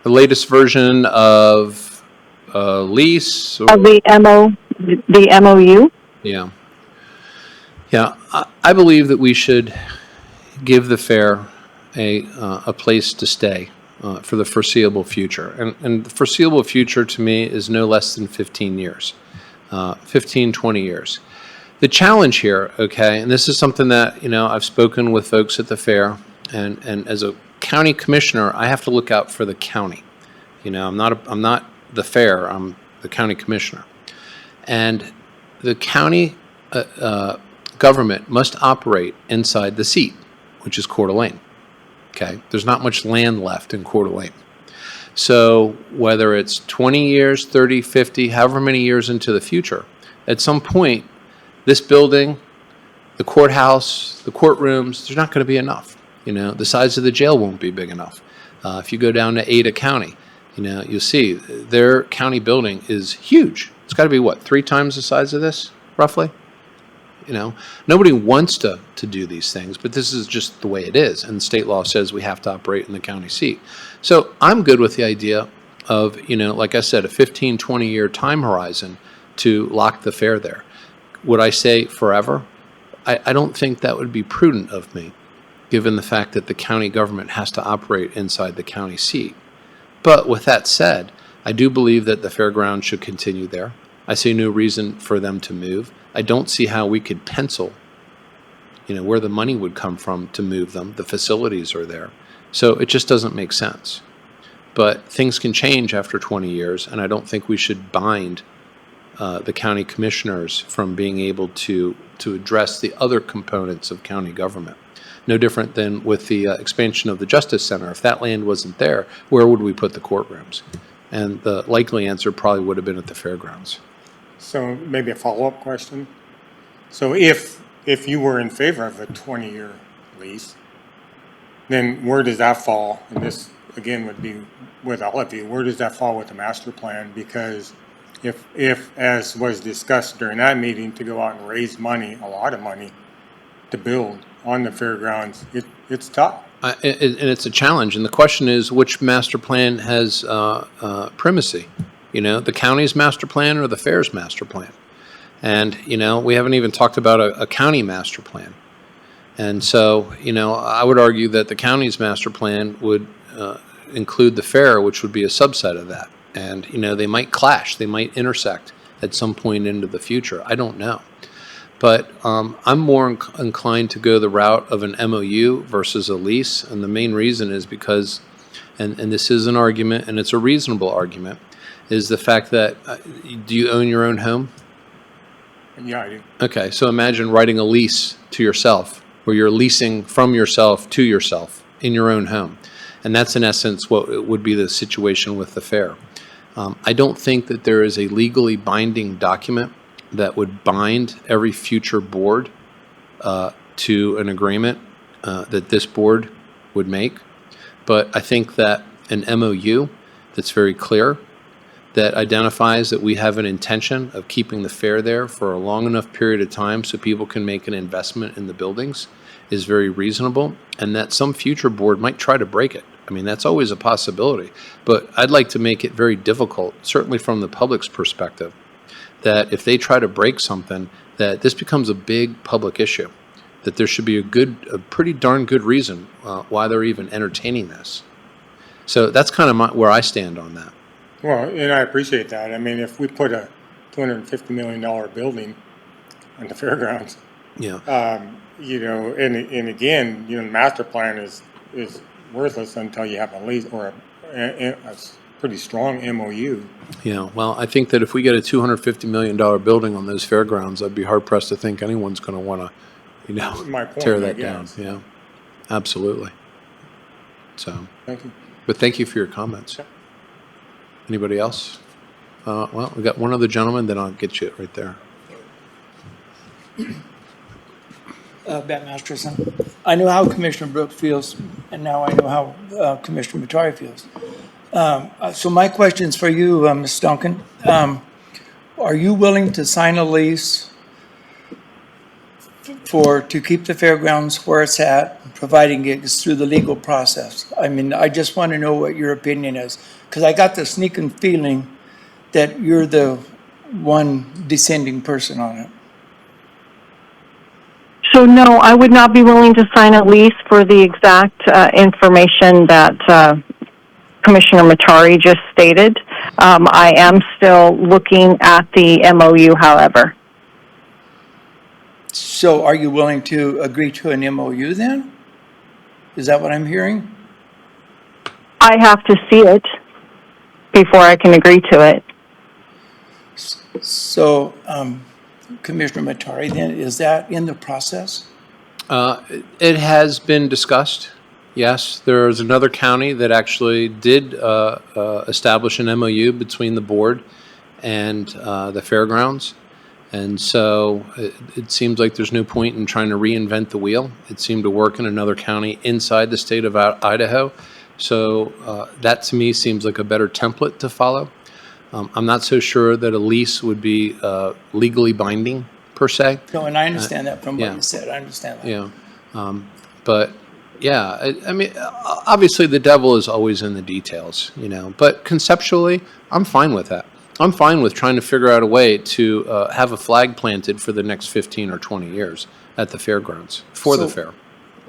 The latest version of lease? Or, Of the MOU? yeah. Yeah, I believe that we should give the fair a place to stay for the foreseeable future. And the foreseeable future to me is no less than 15 years, 15, 20 years. The challenge here, okay, and this is something that, I've spoken with folks at the fair, and as a county commissioner, I have to look out for the county. I'm not the fair, I'm the county commissioner. And the county government must operate inside the seat, which is Coeur d'Alene. Okay, there's not much land left in Coeur d'Alene. So whether it's 20 years, 30, 50, however many years into the future, at some point, this building, the courthouse, the courtrooms, there's not going to be enough. The size of the jail won't be big enough. If you go down to Ada County, you'll see their county building is huge. It's got to be, 3 times the size of this, roughly? Nobody wants to do these things, but this is just the way it is. And state law says we have to operate in the county seat. So I'm good with the idea of, like I said, a 15, 20-year time horizon to lock the fair there. Would I say forever? I don't think that would be prudent of me, given the fact that the county government has to operate inside the county seat. But with that said, I do believe that the fairgrounds should continue there. I see no reason for them to move. I don't see how we could pencil, where the money would come from to move them. The facilities are there. So it just doesn't make sense. But things can change after 20 years, and I don't think we should bind the county commissioners from being able to address the other components of county government. No different than with the expansion of the Justice Center. If that land wasn't there, where would we put the courtrooms? And the likely answer probably would have been at the fairgrounds. So maybe a follow-up question. So if you were in favor of a 20-year lease, then where does that fall? And this, again, would be with all of you. Where does that fall with the master plan? Because if as was discussed during that meeting, to go out and raise money, a lot of money, to build on the fairgrounds, it's tough. And it's a challenge. And the question is, which master plan has primacy? The county's master plan or the fair's master plan? And, we haven't even talked about a county master plan. And so, I would argue that the county's master plan would include the fair, which would be a subset of that. And, they might clash, they might intersect at some point into the future. I don't know. But I'm more inclined to go the route of an MOU versus a lease. And the main reason is because, and this is an argument, and it's a reasonable argument, is the fact that, do you own your own home? Yeah, I do. Okay, so imagine writing a lease to yourself, where you're leasing from yourself to yourself in your own home. And that's in essence what would be the situation with the fair. I don't think that there is a legally binding document that would bind every future board to an agreement that this board would make. But I think that an MOU that's very clear, that identifies that we have an intention of keeping the fair there for a long enough period of time so people can make an investment in the buildings, is very reasonable, and that some future board might try to break it. I mean, that's always a possibility. But I'd like to make it very difficult, certainly from the public's perspective, that if they try to break something, that this becomes a big public issue, that there should be a pretty darn good reason why they're even entertaining this. So that's kind of where I stand on that. Well, and I appreciate that. I mean, if we put a $250 million building on the fairgrounds, Yeah. And again, the master plan is worthless until you have a lease or a pretty strong MOU. Yeah, well, I think that if we get a $250 million building on those fairgrounds, I'd be hard-pressed to think anyone's going to want to, My point, tear I that down. guess. Yeah, absolutely. So, Thank you. but thank you for your comments. Anybody else? Well, we got one other gentleman, then I'll get you right there. Ben Masterson. I know how Commissioner Brooks feels, and now I know how Commissioner Matari feels. So my question's for you, Ms. Duncan. Are you willing to sign a lease to keep the fairgrounds where it's at, providing it's through the legal process? I mean, I just want to know what your opinion is, because I got the sneaking feeling that you're the one descending person on it. So no, I would not be willing to sign a lease for the exact information that Commissioner Matari just stated. I am still looking at the MOU, however. So are you willing to agree to an MOU then? Is that what I'm hearing? I have to see it before I can agree to it. So, Commissioner Matari, then, is that in the process? It has been discussed. Yes, there's another county that actually did establish an MOU between the board and the fairgrounds. And so it seems like there's no point in trying to reinvent the wheel. It seemed to work in another county inside the state of Idaho. So that to me seems like a better template to follow. I'm not so sure that a lease would be legally binding per se. No, and I understand that from what yeah. you said. I understand that. Yeah, but yeah, I mean, obviously the devil is always in the details, you know. But conceptually, I'm fine with that. I'm fine with trying to figure out a way to have a flag planted for the next 15 or 20 years at the fairgrounds for the fair.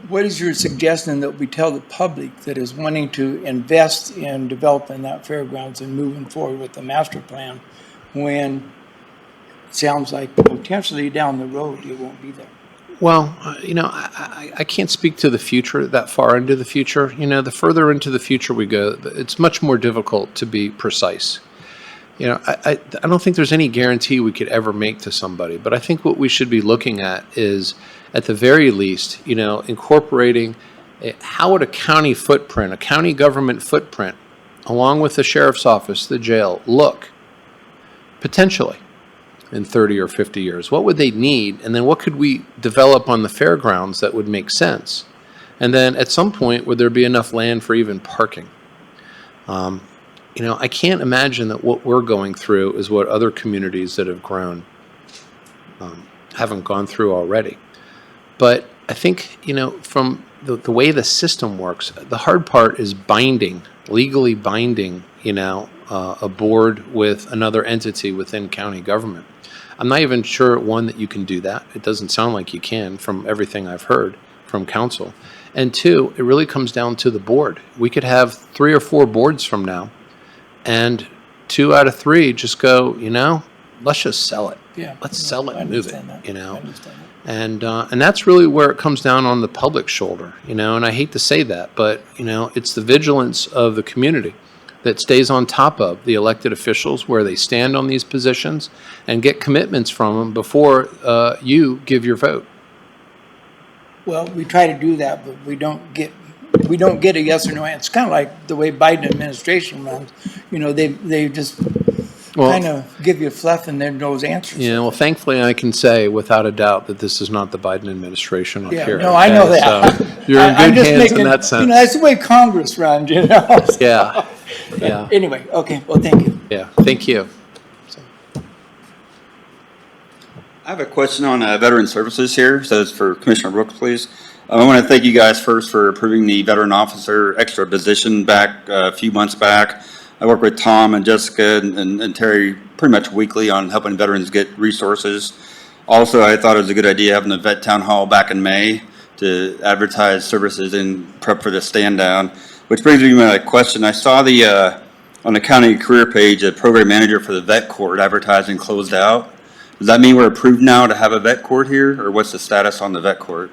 What is your suggestion that we tell the public that is wanting to invest in developing that fairgrounds and moving forward with the master plan when it sounds like potentially down the road it won't be there? Well, you know, I can't speak to the future, that far into the future. You know, the further into the future we go, it's much more difficult to be precise. You know, I don't think there's any guarantee we could ever make to somebody, but I think what we should be looking at is, at the very least, you know, incorporating how would a county footprint, a county government footprint, along with the sheriff's office, the jail, look potentially in 30 or 50 years? What would they need? And then what could we develop on the fairgrounds that would make sense? And then at some point, would there be enough land for even parking? You know, I can't imagine that what we're going through is what other communities that have grown haven't gone through already. But I think, you know, from the way the system works, the hard part is binding, legally binding, you know, a board with another entity within county government. I'm not even sure, one, that you can do that. It doesn't sound like you can from everything I've heard from council. And two, it really comes down to the board. We could have 3 or 4 boards from now, and 2 out of 3 just go, you know, let's just sell it. Yeah. Let's sell it and move it, you know. I understand that. And that's really where it comes down on the public shoulder, you know, and I hate to say that, but, you know, it's the vigilance of the community that stays on top of the elected officials where they stand on these positions and get commitments from them before you give your vote. Well, we try to do that, but we don't get a yes or no answer. It's kind of like the way Biden administration runs. You know, they just kind of give you fluff and then those answers. Yeah, well, thankfully, I can say without a doubt that this is not the Biden administration up Yeah, here. no, I know okay? that. So you're in I'm good just hands making, in that sense. You know, that's the way Congress runs, you know. Yeah, yeah, Anyway, okay, well, thank you. yeah. Thank you. I have a question on veteran services here. So it's for Commissioner Brooks, please. I want to thank you guys first for approving the veteran officer extra position back a few months back. I work with Tom and Jessica and Terry pretty much weekly on helping veterans get resources. Also, I thought it was a good idea having the vet town hall back in May to advertise services and prep for the stand down. Which brings me to my question. I saw the on the county career page, a program manager for the vet court advertising closed out. Does that mean we're approved now to have a vet court here, or what's the status on the vet court?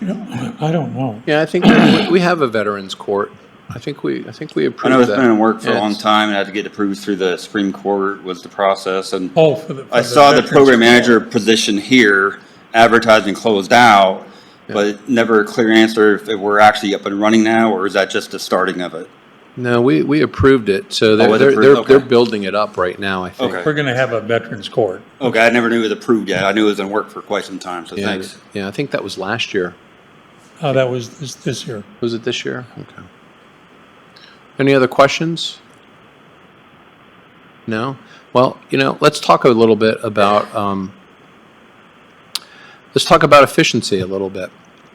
You know, I don't know. Yeah, I think we have a veterans court. I think we approved I know it's that. been in work for a Yeah, long it's- time and had to get approved through the Supreme Court was the process. And Oh, for the I saw the veterans program court. manager position here advertising closed out, but never a clear answer if we're actually up and running now, or is that just the starting of it? No, we approved it, so Oh, was it they're approved? they're Okay. building it up right now, I think. Okay. We're going to have a veterans court. Okay, I never knew it was approved yet. I knew it was in work for quite some time, so Yeah, thanks. yeah, I think that was last year. That was this year. Was it this year? Okay. Any other questions? No? Well, let's talk a little bit about, efficiency a little bit.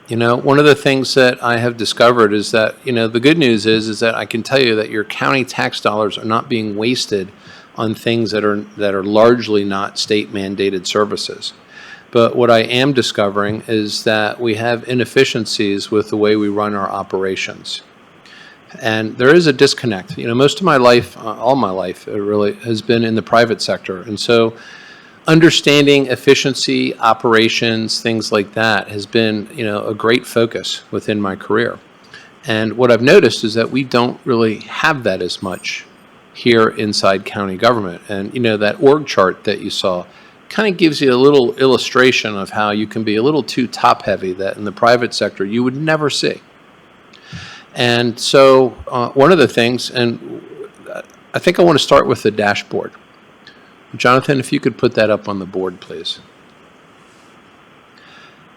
One of the things that I have discovered is that, the good news is that I can tell you that your county tax dollars are not being wasted on things that are largely not state mandated services. But what I am discovering is that we have inefficiencies with the way we run our operations. And there is a disconnect. Most of my life, all my life, it really has been in the private sector. And so understanding efficiency, operations, things like that has been, a great focus within my career. And what I've noticed is that we don't really have that as much here inside county government. And, that org chart that you saw kind of gives you a little illustration of how you can be a little too top-heavy that in the private sector you would never see. And so one of the things, and I think I want to start with the dashboard. Jonathan, if you could put that up on the board, please.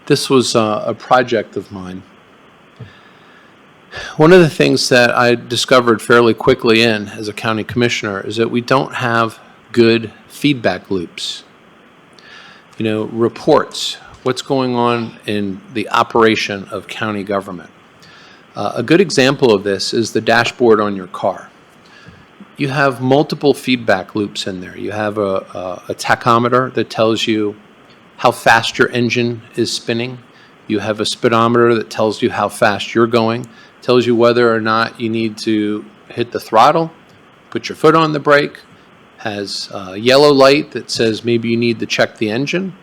This was a project of mine. One of the things that I discovered fairly quickly as a county commissioner is that we don't have good feedback loops. Reports, what's going on in the operation of county government. A good example of this is the dashboard on your car. You have multiple feedback loops in there. You have a tachometer that tells you how fast your engine is spinning. You have a speedometer that tells you how fast you're going, tells you whether or not you need to hit the throttle, put your foot on the brake, has a yellow light that says maybe you need to check the engine,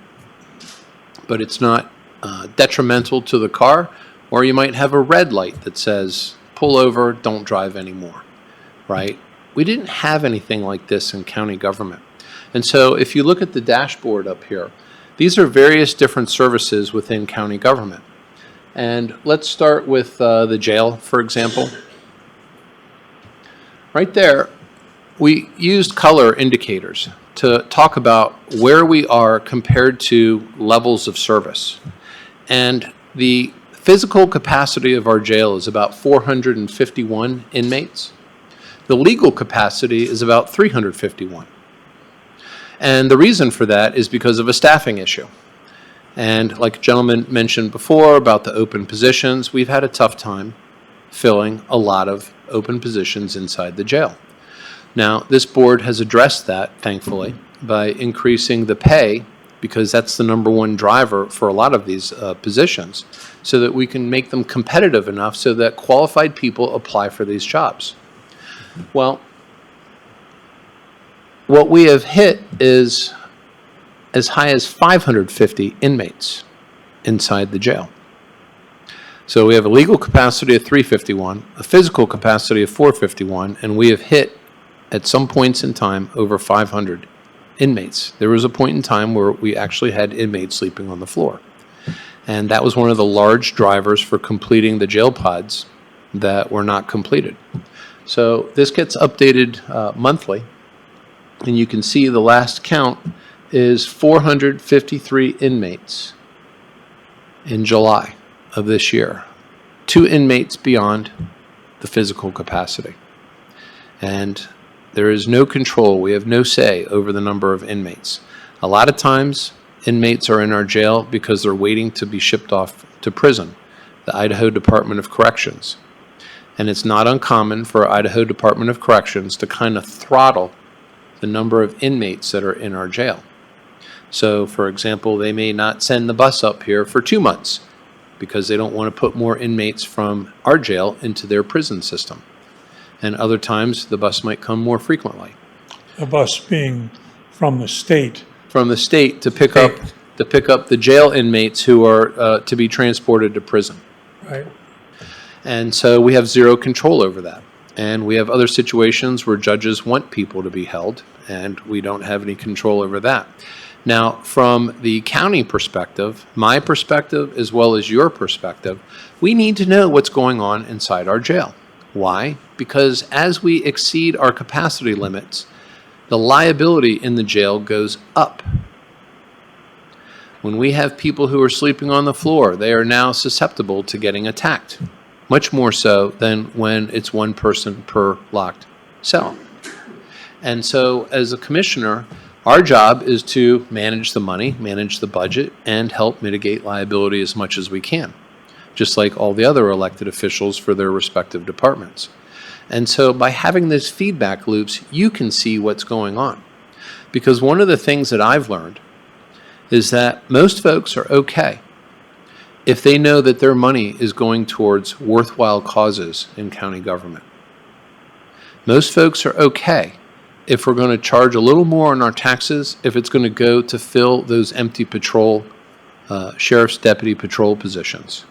but it's not detrimental to the car, or you might have a red light that says pull over, don't drive anymore, right? We didn't have anything like this in county government. And so if you look at the dashboard up here, these are various different services within county government. And let's start with the jail, for example. Right there, we used color indicators to talk about where we are compared to levels of service. And the physical capacity of our jail is about 451 inmates. The legal capacity is about 351. And the reason for that is because of a staffing issue. And like a gentleman mentioned before about the open positions, we've had a tough time filling a lot of open positions inside the jail. Now, this board has addressed that, thankfully, by increasing the pay, because that's the number one driver for a lot of these positions, so that we can make them competitive enough so that qualified people apply for these jobs. Well, what we have hit is as high as 550 inmates inside the jail. So we have a legal capacity of 351, a physical capacity of 451, and we have hit at some points in time over 500 inmates. There was a point in time where we actually had inmates sleeping on the floor. And that was one of the large drivers for completing the jail pods that were not completed. So this gets updated monthly, and you can see the last count is 453 inmates in July of this year. 2 inmates beyond the physical capacity. And there is no control. We have no say over the number of inmates. A lot of times, inmates are in our jail because they're waiting to be shipped off to prison, the Idaho Department of Corrections. And it's not uncommon for Idaho Department of Corrections to kind of throttle the number of inmates that are in our jail. So, for example, they may not send the bus up here for 2 months because they don't want to put more inmates from our jail into their prison system. And other times, the bus might come more frequently. The bus being from the state. From the state to pick up the jail inmates who are to be transported to prison. Right. And so we have zero control over that. And we have other situations where judges want people to be held, and we don't have any control over that. Now, from the county perspective, my perspective, as well as your perspective, we need to know what's going on inside our jail. Why? Because as we exceed our capacity limits, the liability in the jail goes up. When we have people who are sleeping on the floor, they are now susceptible to getting attacked. much more so than when it's one person per locked cell. And so as a commissioner, our job is to manage the money, manage the budget, and help mitigate liability as much as we can, just like all the other elected officials for their respective departments. And so by having these feedback loops, you can see what's going on. Because one of the things that I've learned is that most folks are okay if they know that their money is going towards worthwhile causes in county government. Most folks are okay if we're going to charge a little more on our taxes if it's going to go to fill those empty patrol, sheriff's deputy patrol positions.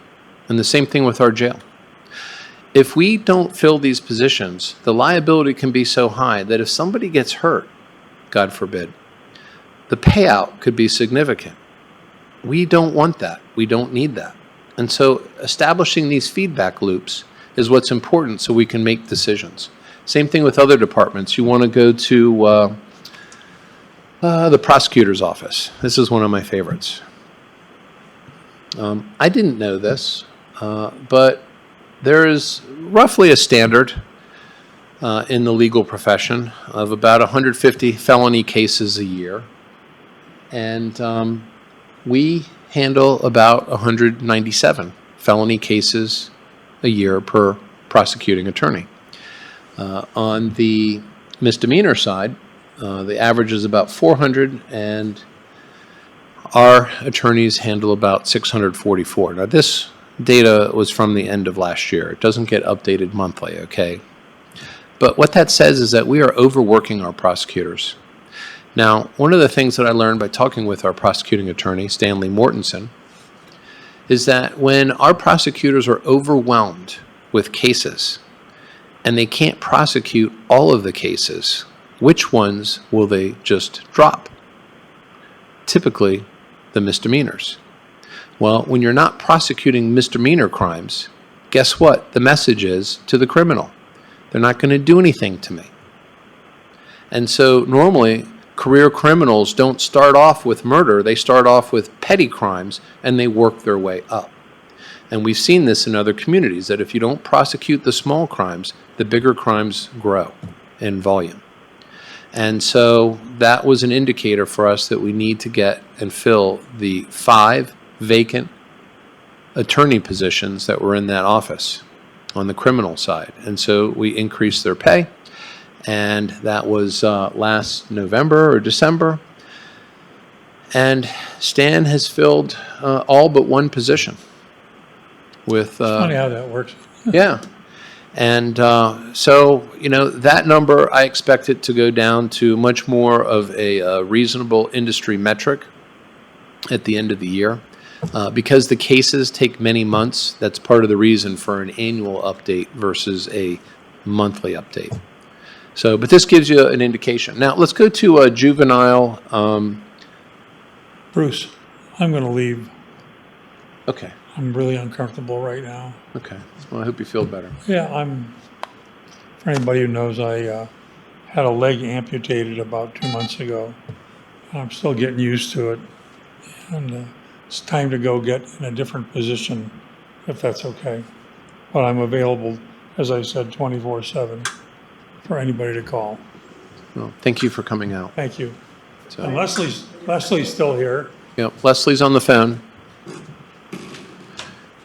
And the same thing with our jail. If we don't fill these positions, the liability can be so high that if somebody gets hurt, God forbid, the payout could be significant. We don't want that. We don't need that. And so establishing these feedback loops is what's important so we can make decisions. Same thing with other departments. You want to go to the prosecutor's office. This is one of my favorites. I didn't know this, but there is roughly a standard in the legal profession of about 150 felony cases a year. And we handle about 197 felony cases a year per prosecuting attorney. On the misdemeanor side, the average is about 400, and our attorneys handle about 644. Now, this data was from the end of last year. It doesn't get updated monthly, okay? But what that says is that we are overworking our prosecutors. Now, one of the things that I learned by talking with our prosecuting attorney, Stanley Mortensen, is that when our prosecutors are overwhelmed with cases and they can't prosecute all of the cases, which ones will they just drop? Typically, the misdemeanors. Well, when you're not prosecuting misdemeanor crimes, guess what? The message is to the criminal. They're not going to do anything to me. And so normally, career criminals don't start off with murder. They start off with petty crimes, and they work their way up. And we've seen this in other communities, that if you don't prosecute the small crimes, the bigger crimes grow in volume. And so that was an indicator for us that we need to get and fill the 5 vacant attorney positions that were in that office on the criminal side. And so we increased their pay. And that was last November or December. And Stan has filled all but one position. With Funny how that works. yeah. And so, you know, that number, I expect it to go down to much more of a reasonable industry metric at the end of the year. Because the cases take many months, that's part of the reason for an annual update versus a monthly update. So, but this gives you an indication. Now, let's go to a juvenile. Bruce, I'm going to leave. Okay, I'm really uncomfortable right now. okay. Well, I hope you feel better. Yeah, for anybody who knows, I had a leg amputated about 2 months ago. I'm still getting used to it. And it's time to go get in a different position, if that's okay. But I'm available, as I said, 24/7 for anybody to call. Well, thank you for coming out. Thank you. So, And Leslie's still here. yep, Leslie's on the phone.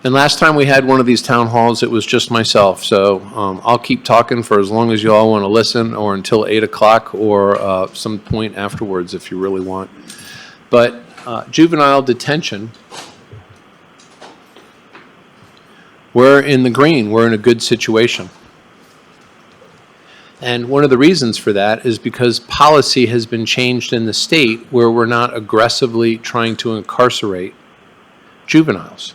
And last time we had one of these town halls, it was just myself. So I'll keep talking for as long as you all want to listen, or until 8 o'clock, or some point afterwards if you really want. But juvenile detention, we're in the green. We're in a good situation. And one of the reasons for that is because policy has been changed in the state where we're not aggressively trying to incarcerate juveniles.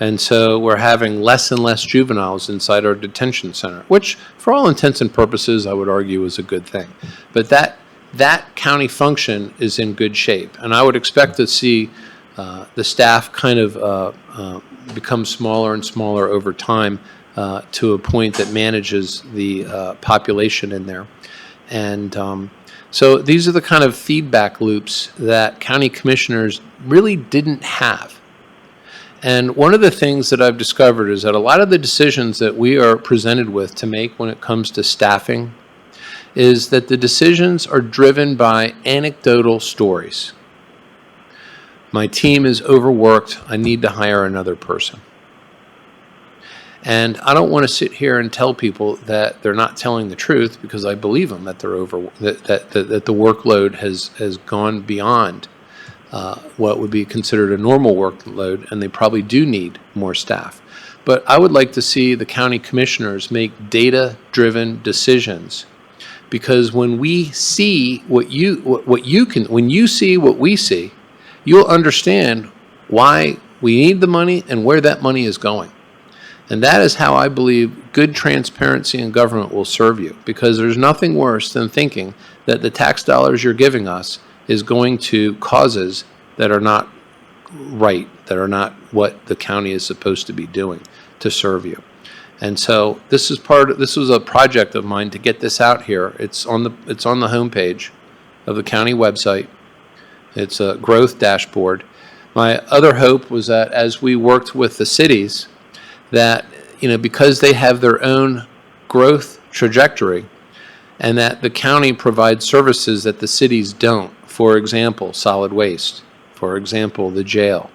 And so we're having less and less juveniles inside our detention center, which for all intents and purposes, I would argue is a good thing. But that county function is in good shape. And I would expect to see the staff kind of become smaller and smaller over time to a point that manages the population in there. And so these are the kind of feedback loops that county commissioners really didn't have. And one of the things that I've discovered is that a lot of the decisions that we are presented with to make when it comes to staffing is that the decisions are driven by anecdotal stories. My team is overworked. I need to hire another person. And I don't want to sit here and tell people that they're not telling the truth, because I believe them that they're that the workload has gone beyond what would be considered a normal workload, and they probably do need more staff. But I would like to see the county commissioners make data-driven decisions, because when we see when you see what we see, you'll understand why we need the money and where that money is going. And that is how I believe good transparency in government will serve you, because there's nothing worse than thinking that the tax dollars you're giving us is going to causes that are not right, that are not what the county is supposed to be doing to serve you. And so this was a project of mine to get this out here. It's on the homepage of the county website. It's a growth dashboard. My other hope was that as we worked with the cities, that, because they have their own growth trajectory, and that the county provides services that the cities don't. For example, solid waste. For example, the jail,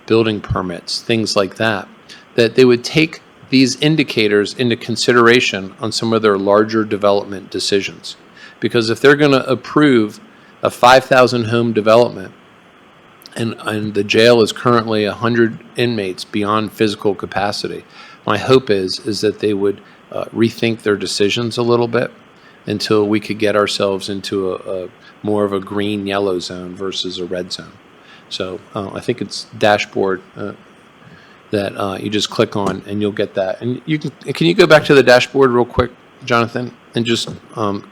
building permits, things like that. That they would take these indicators into consideration on some of their larger development decisions. Because if they're going to approve a 5,000 home development, and the jail is currently 100 inmates beyond physical capacity, my hope is that they would rethink their decisions a little bit until we could get ourselves into a more of a green-yellow zone versus a red zone. So I think it's dashboard that you just click on and you'll get that. And can you go back to the dashboard real quick, Jonathan, and just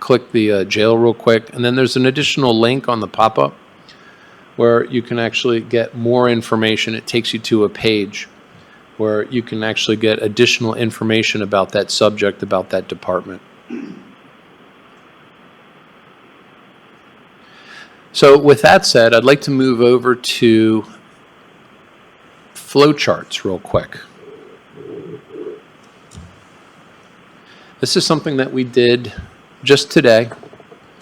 click the jail real quick, and then there's an additional link on the pop-up where you can actually get more information. It takes you to a page where you can actually get additional information about that subject, about that department. So with that said, I'd like to move over to flowcharts real quick. This is something that we did just today.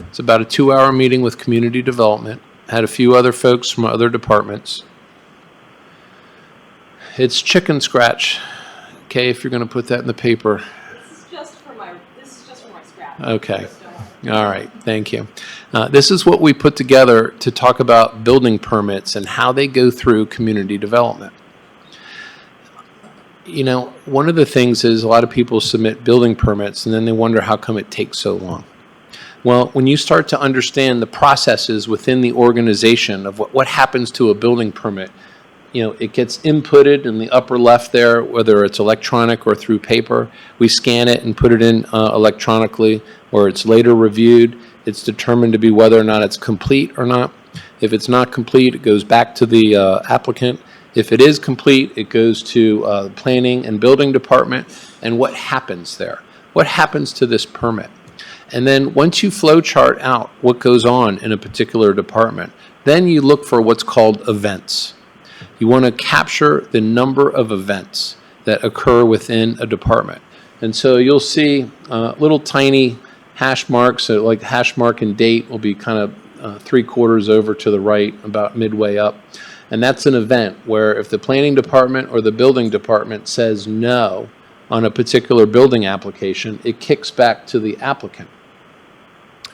It's about a 2-hour meeting with community development. Had a few other folks from other departments. It's chicken scratch. Okay, if you're going to put that in the paper. This is just for my scratch. Okay. All right. Thank you. This is what we put together to talk about building permits and how they go through community development. One of the things is a lot of people submit building permits and then they wonder how come it takes so long. Well, when you start to understand the processes within the organization of what happens to a building permit, it gets inputted in the upper left there, whether it's electronic or through paper. We scan it and put it in electronically, or it's later reviewed. It's determined to be whether or not it's complete or not. If it's not complete, it goes back to the applicant. If it is complete, it goes to the planning and building department. And what happens there? What happens to this permit? And then once you flowchart out what goes on in a particular department, then you look for what's called events. You want to capture the number of events that occur within a department. And so you'll see little tiny hash marks, so like hash mark and date will be kind of 3/4 over to the right, about midway up. And that's an event where if the planning department or the building department says no on a particular building application, it kicks back to the applicant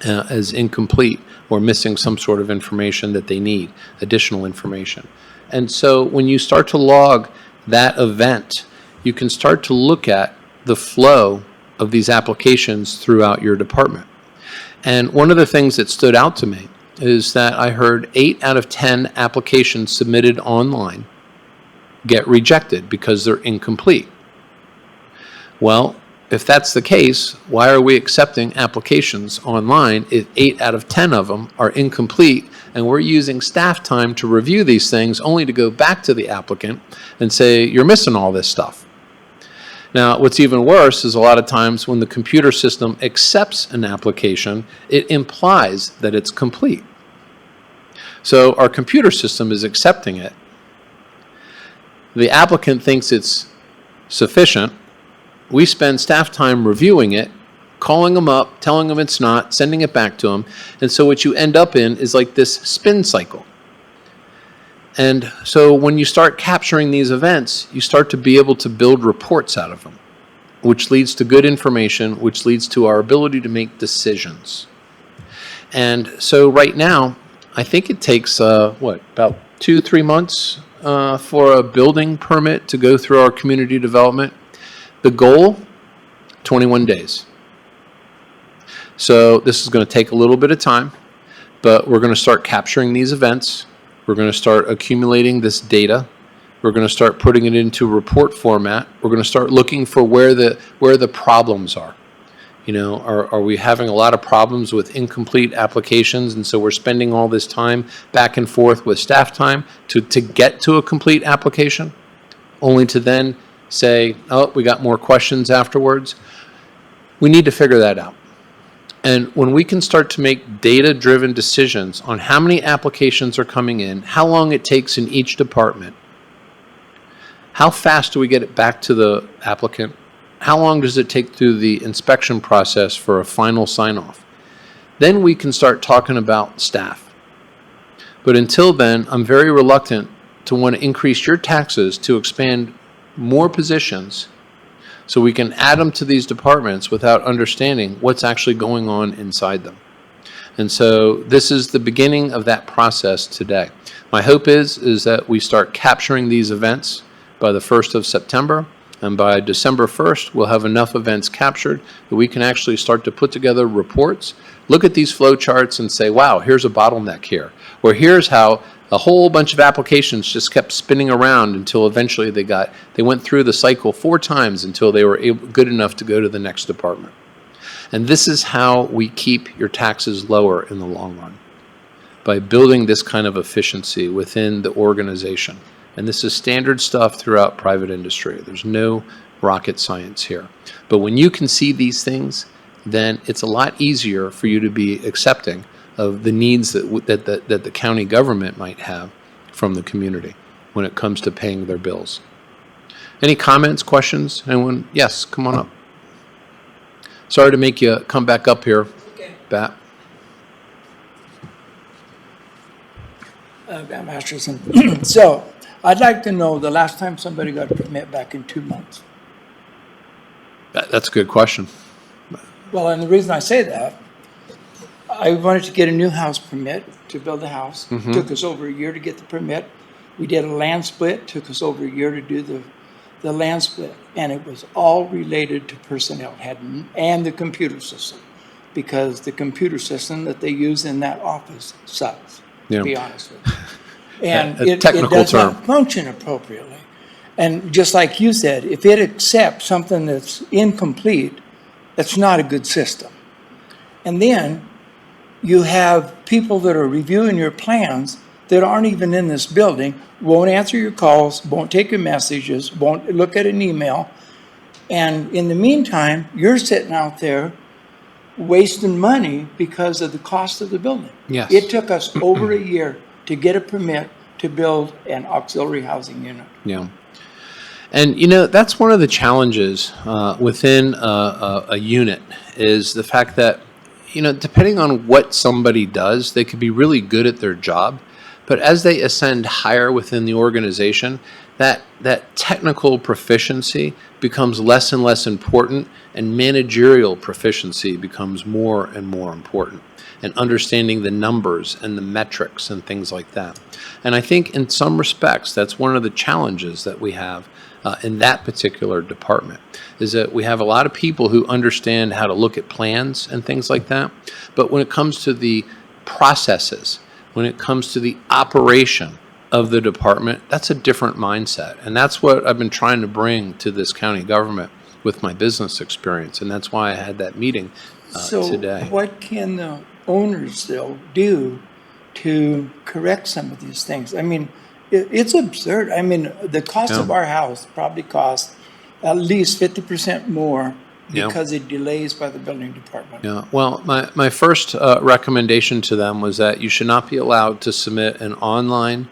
as incomplete or missing some sort of information that they need, additional information. And so when you start to log that event, you can start to look at the flow of these applications throughout your department. And one of the things that stood out to me is that I heard 8 out of 10 applications submitted online get rejected because they're incomplete. Well, if that's the case, why are we accepting applications online if 8 out of 10 of them are incomplete, and we're using staff time to review these things only to go back to the applicant and say, you're missing all this stuff? Now, what's even worse is a lot of times when the computer system accepts an application, it implies that it's complete. So our computer system is accepting it. The applicant thinks it's sufficient. We spend staff time reviewing it, calling them up, telling them it's not, sending it back to them. And so what you end up in is like this spin cycle. And so when you start capturing these events, you start to be able to build reports out of them, which leads to good information, which leads to our ability to make decisions. And so right now, I think it takes, about 2-3 months for a building permit to go through our community development. The goal, 21 days. So this is going to take a little bit of time, but we're going to start capturing these events. We're going to start accumulating this data. We're going to start putting it into report format. We're going to start looking for where the problems are. You know, are we having a lot of problems with incomplete applications, and so we're spending all this time back and forth with staff time to get to a complete application, only to then say, oh, we got more questions afterwards? We need to figure that out. And when we can start to make data-driven decisions on how many applications are coming in, how long it takes in each department, how fast do we get it back to the applicant, how long does it take through the inspection process for a final sign-off, then we can start talking about staff. But until then, I'm very reluctant to want to increase your taxes to expand more positions so we can add them to these departments without understanding what's actually going on inside them. And so this is the beginning of that process today. My hope is that we start capturing these events by the 1st of September, and by December 1st, we'll have enough events captured that we can actually start to put together reports, look at these flow charts and say, wow, here's a bottleneck here, or here's how a whole bunch of applications just kept spinning around until eventually they went through the cycle 4 times until they were good enough to go to the next department. And this is how we keep your taxes lower in the long run, by building this kind of efficiency within the organization. And this is standard stuff throughout private industry. There's no rocket science here. But when you can see these things, then it's a lot easier for you to be accepting of the needs that the county government might have from the community when it comes to paying their bills. Any comments, questions? Anyone? Yes, come on up. Sorry to make you come back up here, Bat. Bat Masterson. So, I'd like to know the last time somebody got a permit back in 2 months. That's a good question. Well, and the reason I say that, I wanted to get a new house permit to build a house. Mm-hmm. Took us over a year to get the permit. We did a land split. Took us over a year to do the land split. And it was all related to personnel and the computer system. Because the computer system that they use in that office sucks, to be honest with you. And it does not function appropriately. And just like you said, if it accepts something that's incomplete, that's not a good system. And then you have people that are reviewing your plans that aren't even in this building, won't answer your calls, won't take your messages, won't look at an email. And in the meantime, you're sitting out there wasting money because of the cost of the building. Yes. It took us over a year to get a permit to build an auxiliary housing unit. Yeah. And, you know, that's one of the challenges within a unit is the fact that, you know, depending on what somebody does, they could be really good at their job. But as they ascend higher within the organization, that technical proficiency becomes less and less important, and managerial proficiency becomes more and more important, and understanding the numbers and the metrics and things like that. And I think in some respects, that's one of the challenges that we have in that particular department, is that we have a lot of people who understand how to look at plans and things like that. But when it comes to the processes, when it comes to the operation of the department, that's a different mindset. And that's what I've been trying to bring to this county government with my business experience. And that's why I had that meeting today. So what can the owners, though, do to correct some of these things? I mean, it's absurd. I mean, the cost of our house probably costs at least 50% more because it delays by the building department. Yeah. Well, my first recommendation to them was that you should not be allowed to submit an online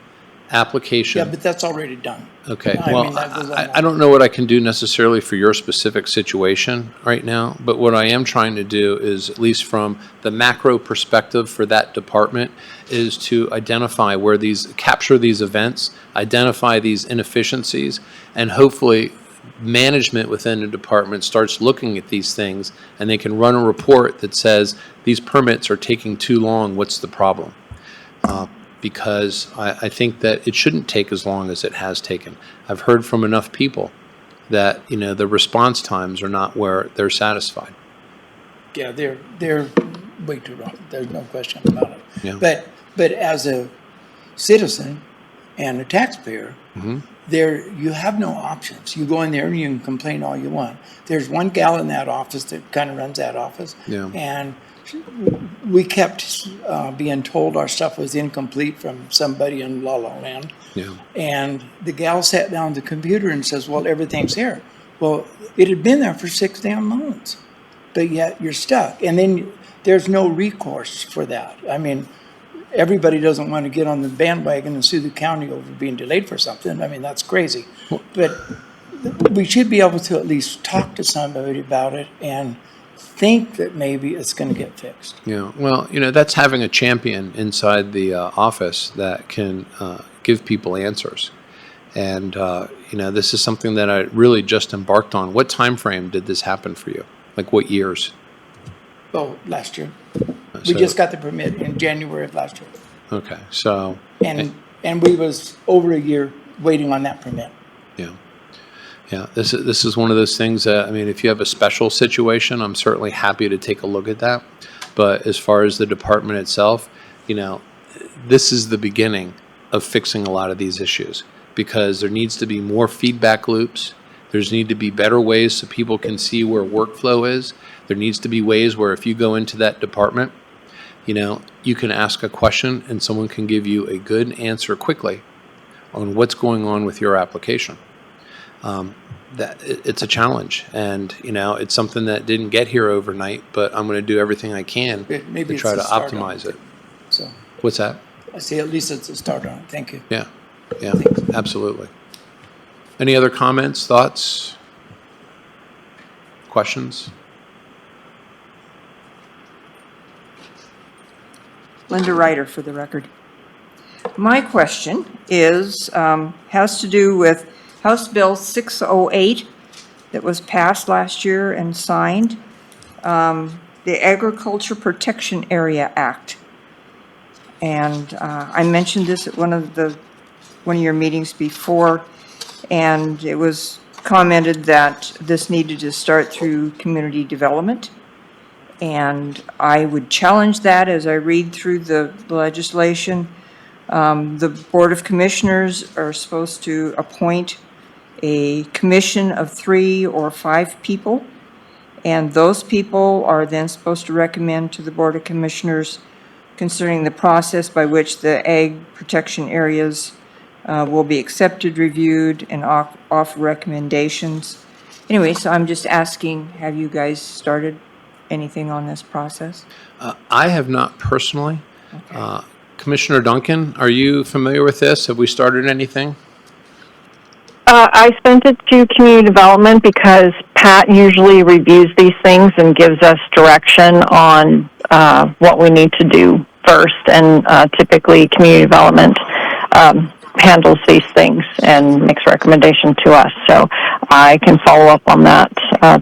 application. Yeah, but that's already done. Okay, I well, mean, that goes on. I don't know what I can do necessarily for your specific situation right now, but what I am trying to do is, at least from the macro perspective for that department, is to identify where capture these events, identify these inefficiencies, and hopefully management within the department starts looking at these things and they can run a report that says, these permits are taking too long, what's the problem? Because I think that it shouldn't take as long as it has taken. I've heard from enough people that, the response times are not where they're satisfied. Yeah, they're way too long. There's no question about it. Yeah. But as a citizen and a taxpayer, Mm-hmm. you have no options. You go in there and you can complain all you want. There's one gal in that office that kind of runs that office. Yeah. And we kept being told our stuff was incomplete from somebody in La La Land. Yeah. And the gal sat down at the computer and says, well, everything's here. Well, it had been there for 6 damn months, but yet you're stuck. And then there's no recourse for that. I mean, everybody doesn't want to get on the bandwagon and sue the county over being delayed for something. I mean, that's crazy. But we should be able to at least talk to somebody about it and think that maybe it's going to get fixed. Yeah, well, that's having a champion inside the office that can give people answers. And, this is something that I really just embarked on. What time frame did this happen for you? Like what years? Oh, last year. We So- just got the permit in January of last year. Okay, so, And we was over a year waiting on that permit. yeah. Yeah, this is one of those things that, if you have a special situation, I'm certainly happy to take a look at that. But as far as the department itself, this is the beginning of fixing a lot of these issues, because there needs to be more feedback loops. There's need to be better ways so people can see where workflow is. There needs to be ways where if you go into that department, you can ask a question and someone can give you a good answer quickly on what's going on with your application. It's a challenge, and it's something that didn't get here overnight, but I'm going to do everything I can Maybe to try it's to a start on optimize it. So What's that? I say at least it's a start on it. Thank you. Yeah, absolutely. Any other comments, thoughts, questions? Linda Ryder, for the record. My question has to do with House Bill 608 that was passed last year and signed, the Agriculture Protection Area Act. And I mentioned this at one of your meetings before, and it was commented that this needed to start through community development. And I would challenge that as I read through the legislation. The Board of Commissioners are supposed to appoint a commission of 3 or 5 people, and those people are then supposed to recommend to the Board of Commissioners concerning the process by which the ag protection areas will be accepted, reviewed, and offer recommendations. Anyway, so I'm just asking, have you guys started anything on this process? I have not personally. Okay. Commissioner Duncan, are you familiar with this? Have we started anything? I sent it to community development because Pat usually reviews these things and gives us direction on what we need to do first. And typically community development handles these things and makes recommendations to us. So I can follow up on that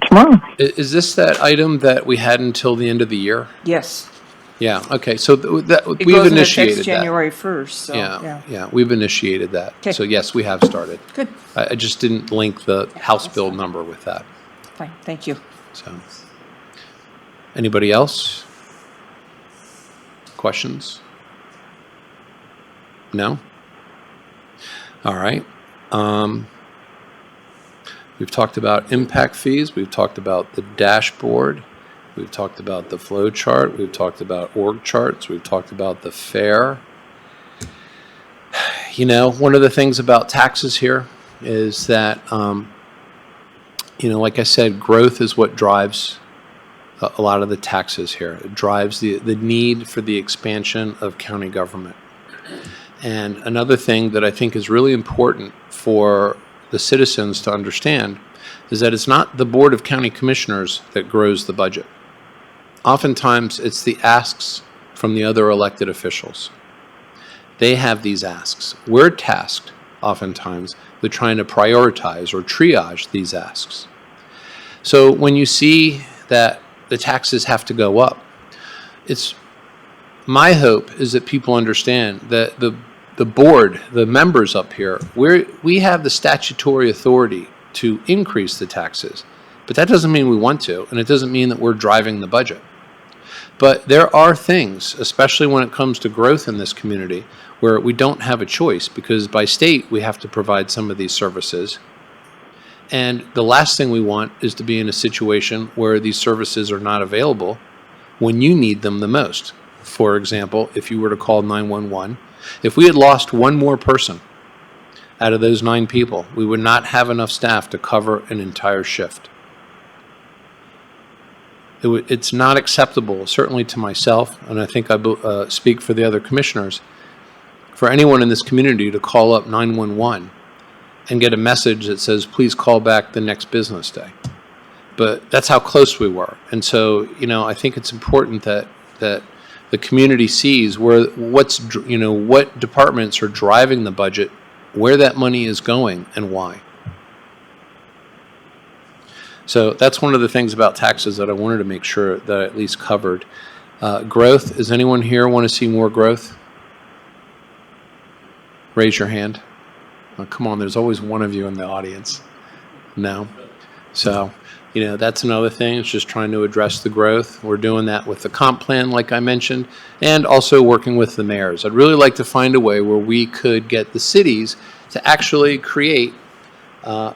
tomorrow. Is this that item that we had until the end of the year? Yes. Yeah, okay, so It we've goes into initiated effect that. January 1st, so, yeah. Yeah, we've initiated that. Okay. So yes, we have started. Good. I just didn't link the House bill number with that, Fine, thank you. so. Anybody else? Questions? No? All right. We've talked about impact fees, we've talked about the dashboard, we've talked about the flow chart, we've talked about org charts, we've talked about the fair. One of the things about taxes here is that, like I said, growth is what drives a lot of the taxes here. It drives the need for the expansion of county government. And another thing that I think is really important for the citizens to understand is that it's not the Board of County Commissioners that grows the budget. Oftentimes, it's the asks from the other elected officials. They have these asks. We're tasked, oftentimes, with trying to prioritize or triage these asks. So when you see that the taxes have to go up, it's my hope is that people understand that the board, the members up here, we have the statutory authority to increase the taxes, but that doesn't mean we want to, and it doesn't mean that we're driving the budget. But there are things, especially when it comes to growth in this community, where we don't have a choice because by state we have to provide some of these services. And the last thing we want is to be in a situation where these services are not available when you need them the most. For example, if you were to call 911, if we had lost one more person out of those 9 people, we would not have enough staff to cover an entire shift. It's not acceptable, certainly to myself, and I think I speak for the other commissioners, for anyone in this community to call up 911 and get a message that says, please call back the next business day. But that's how close we were. And so, I think it's important that the community sees what departments are driving the budget, where that money is going, and why. So that's one of the things about taxes that I wanted to make sure that I at least covered. Growth, does anyone here want to see more growth? Raise your hand. Oh, come on, there's always one of you in the audience. No? So, that's another thing. It's just trying to address the growth. We're doing that with the comp plan, like I mentioned, and also working with the mayors. I'd really like to find a way where we could get the cities to actually create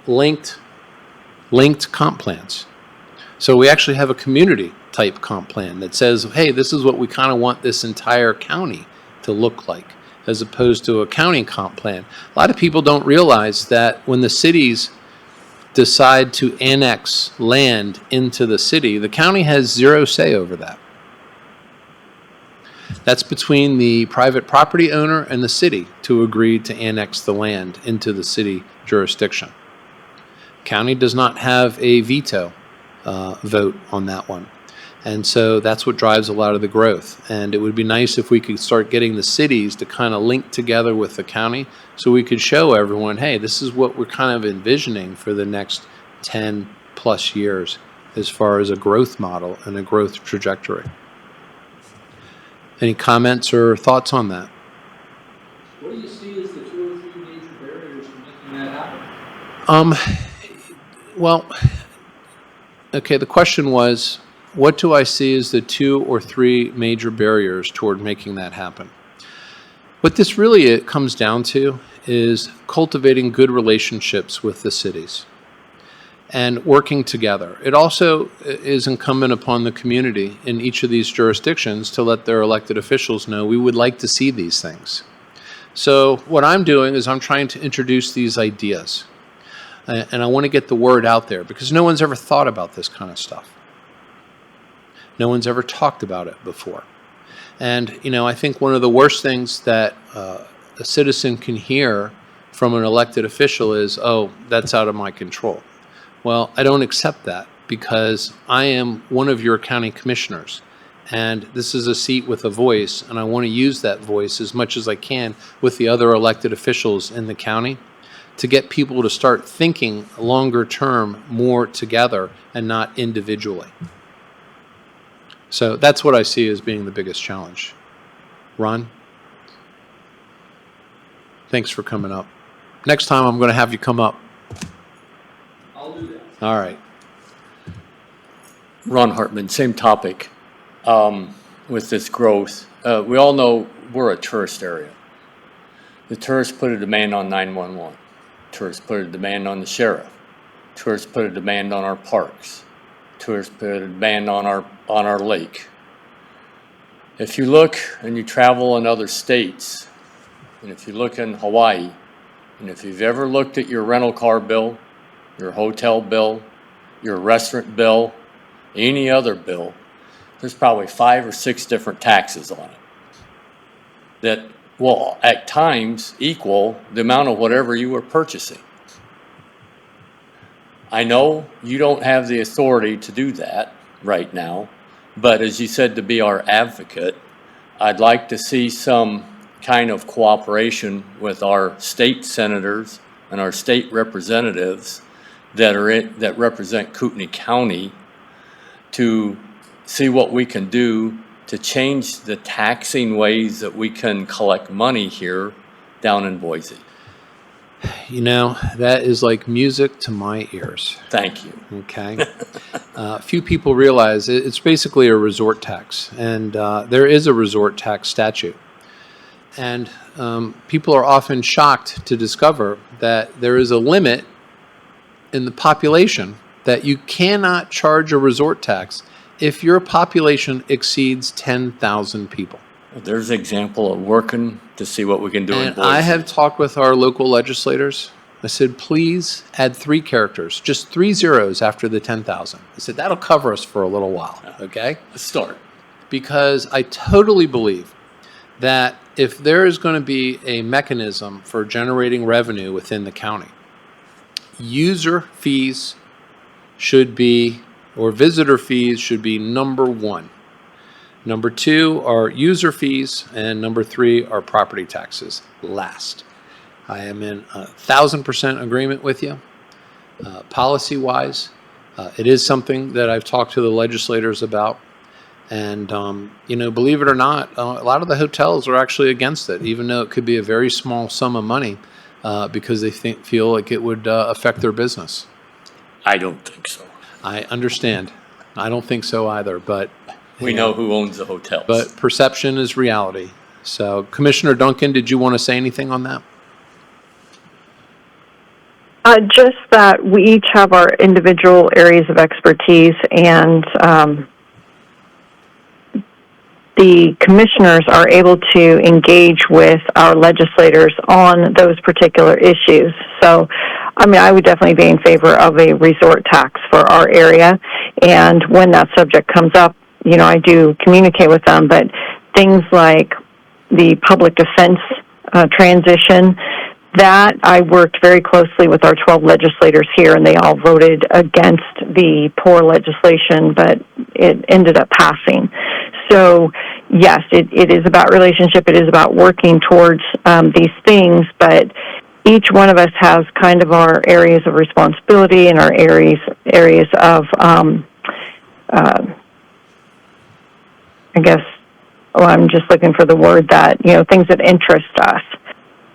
linked comp plans. So we actually have a community type comp plan that says, hey, this is what we kind of want this entire county to look like, as opposed to a county comp plan. A lot of people don't realize that when the cities decide to annex land into the city, the county has zero say over that. That's between the private property owner and the city to agree to annex the land into the city jurisdiction. County does not have a veto vote on that one. And so that's what drives a lot of the growth. And it would be nice if we could start getting the cities to kind of link together with the county so we could show everyone, hey, this is what we're kind of envisioning for the next 10 plus years as far as a growth model and a growth trajectory. Any comments or thoughts on that? What do you see as the 2 or 3 major barriers to making that happen? Well, okay, the question was, what do I see as the 2 or 3 major barriers toward making that happen? What this really comes down to is cultivating good relationships with the cities and working together. It also is incumbent upon the community in each of these jurisdictions to let their elected officials know we would like to see these things. So what I'm doing is I'm trying to introduce these ideas. And I want to get the word out there because no one's ever thought about this kind of stuff. No one's ever talked about it before. And, I think one of the worst things that a citizen can hear from an elected official is, oh, that's out of my control. Well, I don't accept that because I am one of your county commissioners. And this is a seat with a voice, and I want to use that voice as much as I can with the other elected officials in the county to get people to start thinking longer term, more together, and not individually. So that's what I see as being the biggest challenge. Ron? Thanks for coming up. Next time I'm going to have you come up. I'll do that. All right. Ron Hartman, same topic. With this growth, we all know we're a tourist area. The tourists put a demand on 911. Tourists put a demand on the sheriff. Tourists put a demand on our parks. Tourists put a demand on our lake. If you look and you travel in other states, and if you look in Hawaii, and if you've ever looked at your rental car bill, your hotel bill, your restaurant bill, any other bill, there's probably 5 or 6 different taxes on it that will at times equal the amount of whatever you were purchasing. I know you don't have the authority to do that right now, but as you said, to be our advocate, I'd like to see some kind of cooperation with our state senators and our state representatives that represent Kootenai County to see what we can do to change the taxing ways that we can collect money here down in Boise. You know, that is like music to my ears. Thank you. Okay. Few people realize it's basically a resort tax, and there is a resort tax statute. And people are often shocked to discover that there is a limit in the population that you cannot charge a resort tax if your population exceeds 10,000 people. There's an example of working to see what we can do in And Boise. I have talked with our local legislators. I said, please add 3 characters, just 3 zeros after the 10,000. I said, that'll cover us for a little while, okay? Let's start. Because I totally believe that if there is going to be a mechanism for generating revenue within the county, user fees should be, or visitor fees should be number 1. Number 2 are user fees, and number 3 are property taxes last. I am in 1,000% agreement with you. Policy-wise, it is something that I've talked to the legislators about. And, you know, believe it or not, a lot of the hotels are actually against it, even though it could be a very small sum of money, because they feel like it would affect their business. I don't think so. I understand. I don't think so either, but We know who owns the hotels. but perception is reality. So, Commissioner Duncan, did you want to say anything on that? Just that we each have our individual areas of expertise, and the commissioners are able to engage with our legislators on those particular issues. So, I mean, I would definitely be in favor of a resort tax for our area, and when that subject comes up, you know, I do communicate with them, but things like the public defense transition, that I worked very closely with our 12 legislators here, and they all voted against the poor legislation, but it ended up passing. So, yes, it is about relationship. It is about working towards these things, but each one of us has kind of our areas of responsibility and our areas of, I guess, I'm just looking for the word that, you know, things that interest us.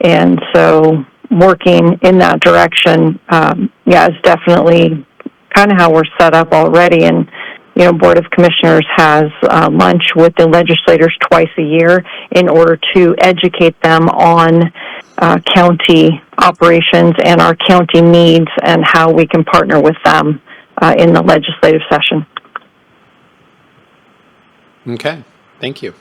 And so working in that direction, is definitely kind of how we're set up already. And, you know, Board of Commissioners has lunch with the legislators twice a year in order to educate them on county operations and our county needs and how we can partner with them in the legislative session. Okay, thank you.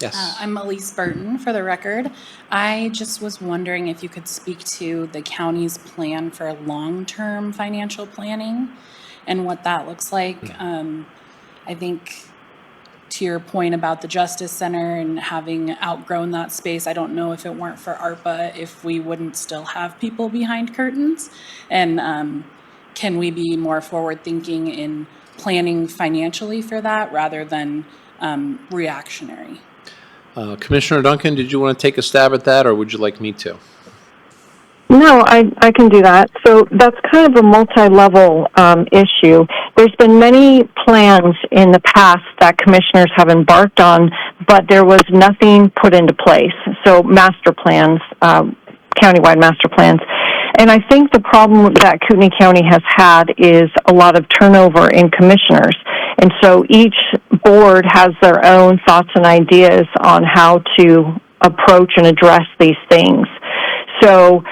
Yes. I'm Elise Burton, for the record. I just was wondering if you could speak to the county's plan for long-term financial planning and what that looks like. I think to your point about the Justice Center and having outgrown that space, I don't know if it weren't for ARPA, if we wouldn't still have people behind curtains. And can we be more forward-thinking in planning financially for that rather than reactionary? Commissioner Duncan, did you want to take a stab at that, or would you like me to? No, I can do that. So that's kind of a multi-level issue. There's been many plans in the past that commissioners have embarked on, but there was nothing put into place. So master plans, countywide master plans. And I think the problem that Kootenai County has had is a lot of turnover in commissioners. And so each board has their own thoughts and ideas on how to approach and address these things. So,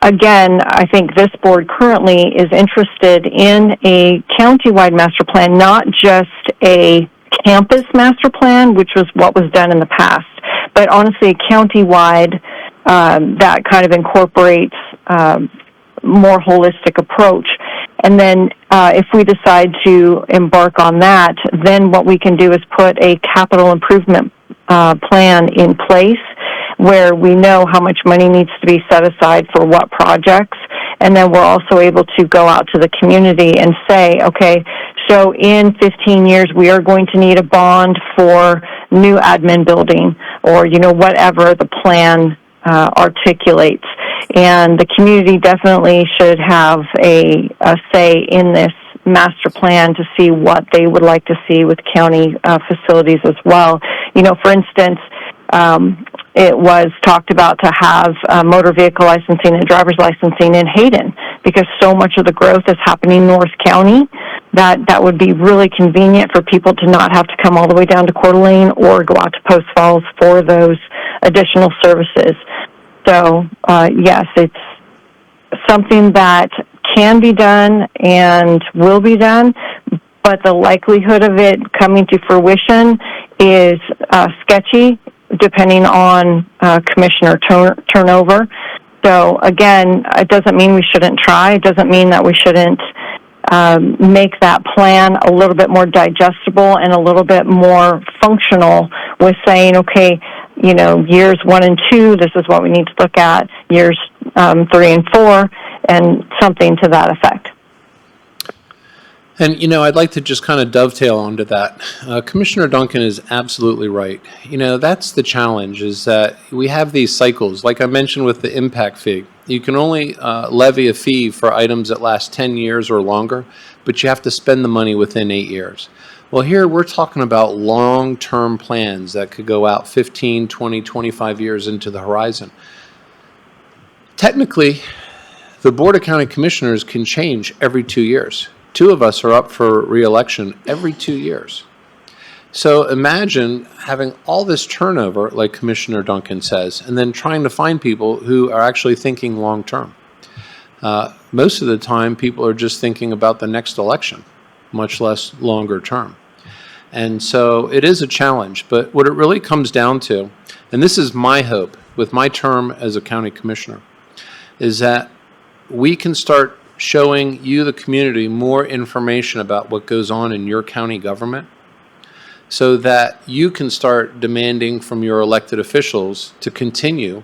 again, I think this board currently is interested in a countywide master plan, not just a campus master plan, which was what was done in the past, but honestly a countywide that kind of incorporates more holistic approach. And then if we decide to embark on that, then what we can do is put a capital improvement plan in place where we know how much money needs to be set aside for what projects. And then we're also able to go out to the community and say, okay, so in 15 years, we are going to need a bond for new admin building or, whatever the plan articulates. And the community definitely should have a say in this master plan to see what they would like to see with county facilities as well. For instance, it was talked about to have motor vehicle licensing and driver's licensing in Hayden because so much of the growth is happening in North County that would be really convenient for people to not have to come all the way down to Coeur d'Alene or go out to Post Falls for those additional services. So, yes, it's something that can be done and will be done, but the likelihood of it coming to fruition is sketchy depending on commissioner turnover. So again, it doesn't mean we shouldn't try. It doesn't mean that we shouldn't make that plan a little bit more digestible and a little bit more functional with saying, okay, years 1 and 2, this is what we need to look at, years 3 and 4, and something to that effect. And, I'd like to just kind of dovetail onto that. Commissioner Duncan is absolutely right. That's the challenge, is that we have these cycles. Like I mentioned with the impact fee, you can only levy a fee for items that last 10 years or longer, but you have to spend the money within 8 years. Well, here we're talking about long-term plans that could go out 15, 20, 25 years into the horizon. Technically, the Board of County Commissioners can change every 2 years. 2 of us are up for re-election every 2 years. So imagine having all this turnover, like Commissioner Duncan says, and then trying to find people who are actually thinking long-term. Most of the time, people are just thinking about the next election, much less longer term. And so it is a challenge, but what it really comes down to, and this is my hope with my term as a county commissioner, is that we can start showing you, the community, more information about what goes on in your county government so that you can start demanding from your elected officials to continue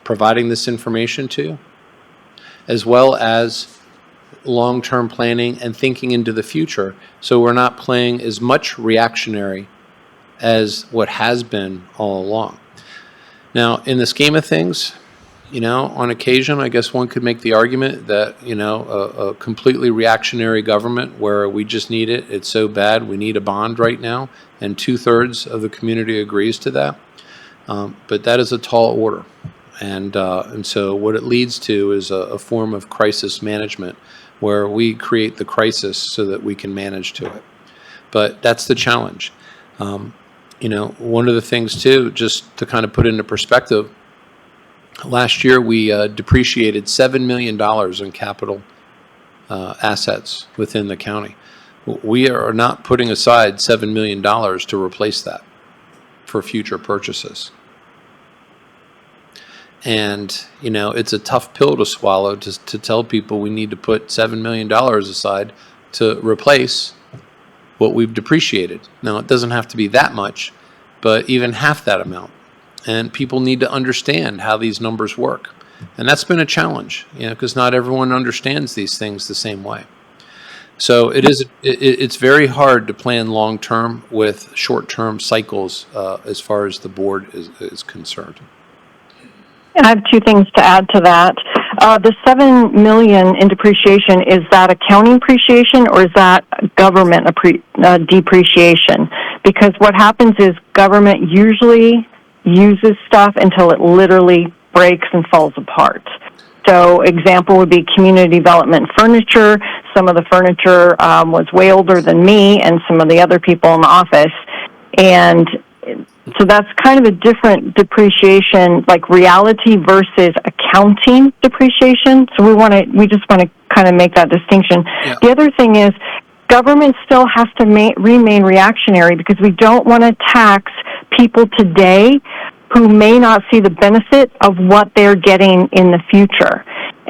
providing this information to you, as well as long-term planning and thinking into the future, so we're not playing as much reactionary as what has been all along. Now, in the scheme of things, on occasion, I guess one could make the argument that, a completely reactionary government where we just need it, it's so bad, we need a bond right now, and 2/3 of the community agrees to that. But that is a tall order. And so what it leads to is a form of crisis management where we create the crisis so that we can manage to it. But that's the challenge. One of the things, too, just to kind of put into perspective, last year we depreciated $7 million in capital assets within the county. We are not putting aside $7 million to replace that for future purchases. And, it's a tough pill to swallow to tell people we need to put $7 million aside to replace what we've depreciated. Now, it doesn't have to be that much, but even half that amount. And people need to understand how these numbers work. And that's been a challenge, because not everyone understands these things the same way. So it's very hard to plan long-term with short-term cycles as far as the board is concerned. I have 2 things to add to that. The $7 million in depreciation, is that accounting depreciation or is that government depreciation? Because what happens is government usually uses stuff until it literally breaks and falls apart. So example would be community development furniture. Some of the furniture was way older than me and some of the other people in the office. And so that's kind of a different depreciation, like reality versus accounting depreciation. So we just want to kind of make that distinction. Yeah. The other thing is government still has to remain reactionary because we don't want to tax people today who may not see the benefit of what they're getting in the future.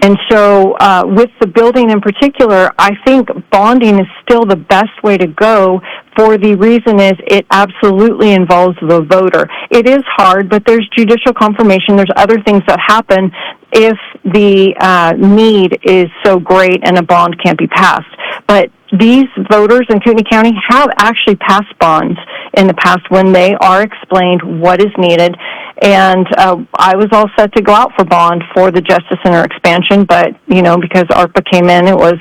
And so with the building in particular, I think bonding is still the best way to go for the reason is it absolutely involves the voter. It is hard, but there's judicial confirmation. There's other things that happen if the need is so great and a bond can't be passed. But these voters in Kootenai County have actually passed bonds in the past when they are explained what is needed. And I was all set to go out for bond for the Justice Center expansion, but, you know, because ARPA came in, it was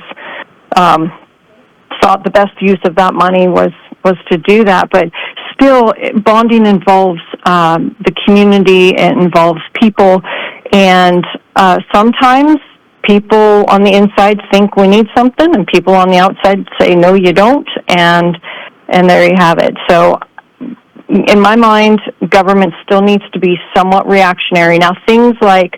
thought the best use of that money was to do that. But still, bonding involves the community, it involves people, and sometimes people on the inside think we need something, and people on the outside say, no, you don't, and there you have it. So in my mind, government still needs to be somewhat reactionary. Now, things like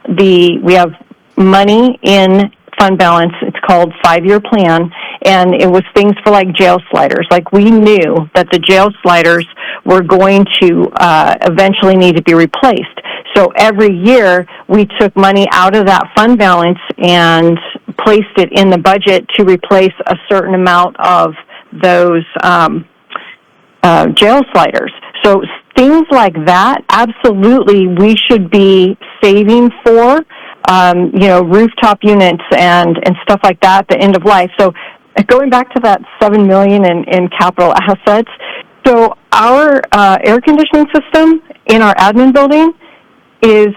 we have money in fund balance. It's called 5-year plan, and it was things for like jail sliders. Like we knew that the jail sliders were going to eventually need to be replaced. So every year we took money out of that fund balance and placed it in the budget to replace a certain amount of those jail sliders. So things like that, absolutely, we should be saving for, you know, rooftop units and stuff like that at the end of life. So going back to that $7 million in capital assets, so our air conditioning system in our admin building is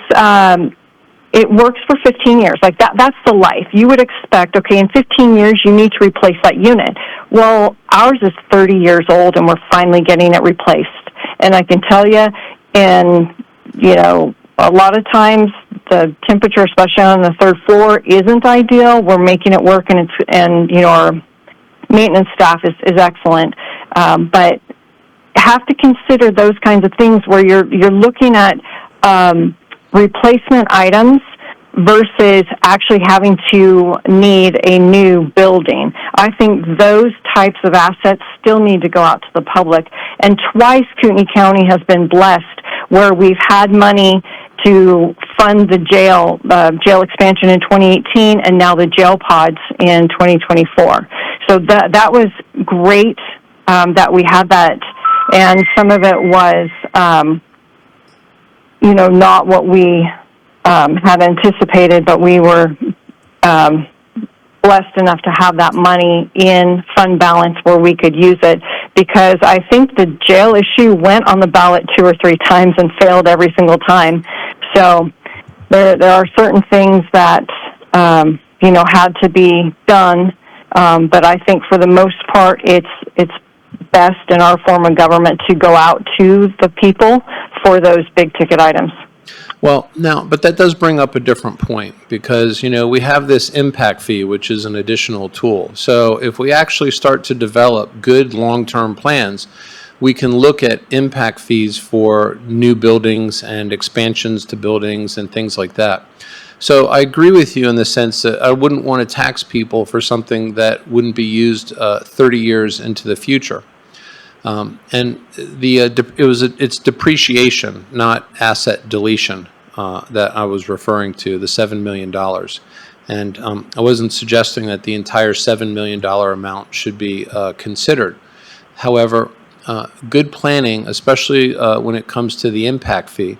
it works for 15 years. Like that's the life. You would expect, okay, in 15 years you need to replace that unit. Well, ours is 30 years old and we're finally getting it replaced. And I can tell you, you know, a lot of times the temperature, especially on the third floor, isn't ideal. We're making it work, and you know, our maintenance staff is excellent. But have to consider those kinds of things where you're looking at replacement items versus actually having to need a new building. I think those types of assets still need to go out to the public. And twice Kootenai County has been blessed where we've had money to fund the jail expansion in 2018 and now the jail pods in 2024. So that was great that we had that, and some of it was you know, not what we had anticipated, but we were blessed enough to have that money in fund balance where we could use it, because I think the jail issue went on the ballot 2 or 3 times and failed every single time. So there are certain things that you know, had to be done, but I think for the most part it's best in our form of government to go out to the people for those big ticket items. Well, now, but that does bring up a different point, because, you know, we have this impact fee, which is an additional tool. So if we actually start to develop good long-term plans, we can look at impact fees for new buildings and expansions to buildings and things like that. So I agree with you in the sense that I wouldn't want to tax people for something that wouldn't be used 30 years into the future. And it's depreciation, not asset deletion, that I was referring to, the $7 million. And I wasn't suggesting that the entire $7 million amount should be considered. However, good planning, especially when it comes to the impact fee,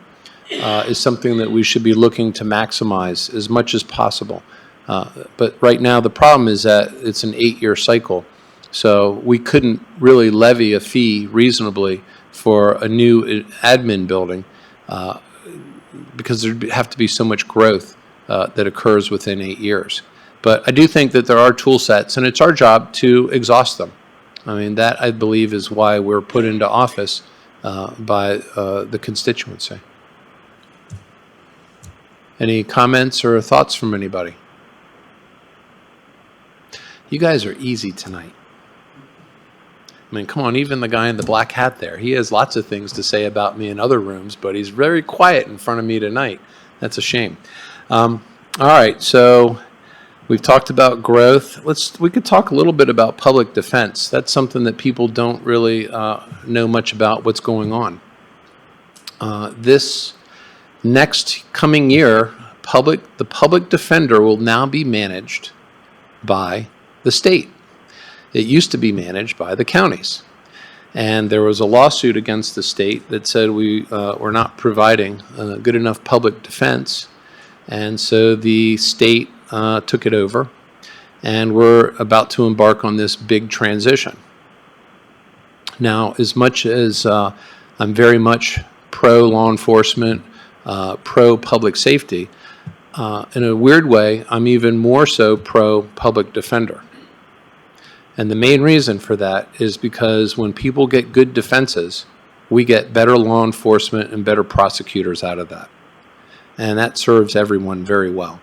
is something that we should be looking to maximize as much as possible. But right now the problem is that it's an 8-year cycle. So we couldn't really levy a fee reasonably for a new admin building because there'd have to be so much growth that occurs within 8 years. But I do think that there are tool sets, and it's our job to exhaust them. I mean, that, I believe, is why we're put into office by the constituency. Any comments or thoughts from anybody? You guys are easy tonight. I mean, come on, even the guy in the black hat there, he has lots of things to say about me in other rooms, but he's very quiet in front of me tonight. That's a shame. All right, so we've talked about growth. We could talk a little bit about public defense. That's something that people don't really know much about what's going on. This next coming year, the public defender will now be managed by the state. It used to be managed by the counties. And there was a lawsuit against the state that said we were not providing good enough public defense. And so the state took it over, and we're about to embark on this big transition. Now, as much as I'm very much pro-law enforcement, pro-public safety, in a weird way, I'm even more so pro-public defender. And the main reason for that is because when people get good defenses, we get better law enforcement and better prosecutors out of that. And that serves everyone very well.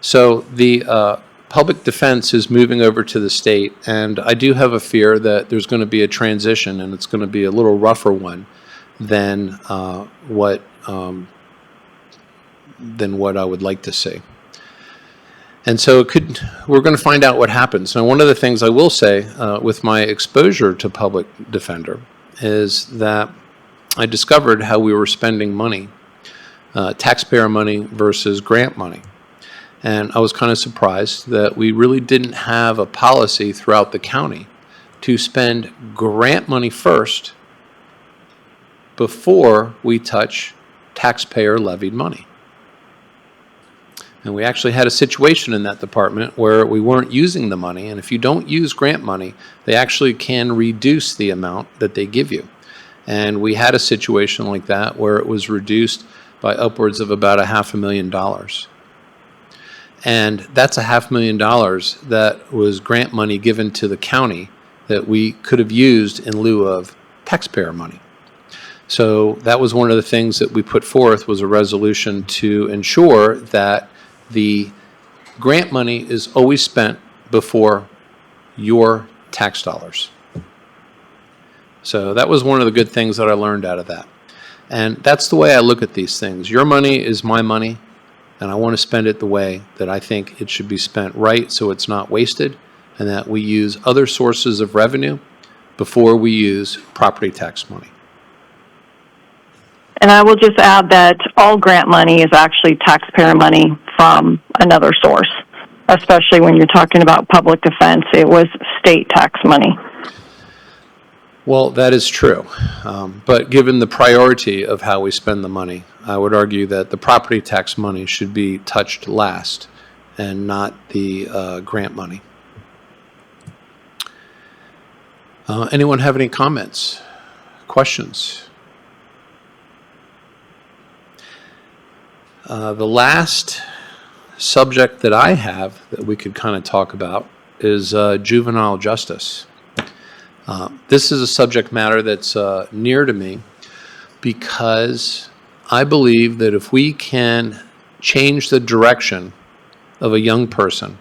So the public defense is moving over to the state, and I do have a fear that there's going to be a transition, and it's going to be a little rougher one than what I would like to see. And so we're going to find out what happens. Now, one of the things I will say with my exposure to public defender is that I discovered how we were spending money, taxpayer money versus grant money. And I was kind of surprised that we really didn't have a policy throughout the county to spend grant money first before we touch taxpayer levied money. And we actually had a situation in that department where we weren't using the money, and if you don't use grant money, they actually can reduce the amount that they give you. And we had a situation like that where it was reduced by upwards of about $500,000. And that's $500,000 that was grant money given to the county that we could have used in lieu of taxpayer money. So that was one of the things that we put forth, was a resolution to ensure that the grant money is always spent before your tax dollars. So that was one of the good things that I learned out of that. And that's the way I look at these things. Your money is my money, and I want to spend it the way that I think it should be spent, right, so it's not wasted, and that we use other sources of revenue before we use property tax money. And I will just add that all grant money is actually taxpayer money from another source, especially when you're talking about public defense. It was state tax money. Well, that is true. But given the priority of how we spend the money, I would argue that the property tax money should be touched last and not the grant money. Anyone have any comments, questions? The last subject that I have that we could kind of talk about is juvenile justice. This is a subject matter that's near to me because I believe that if we can change the direction of a young person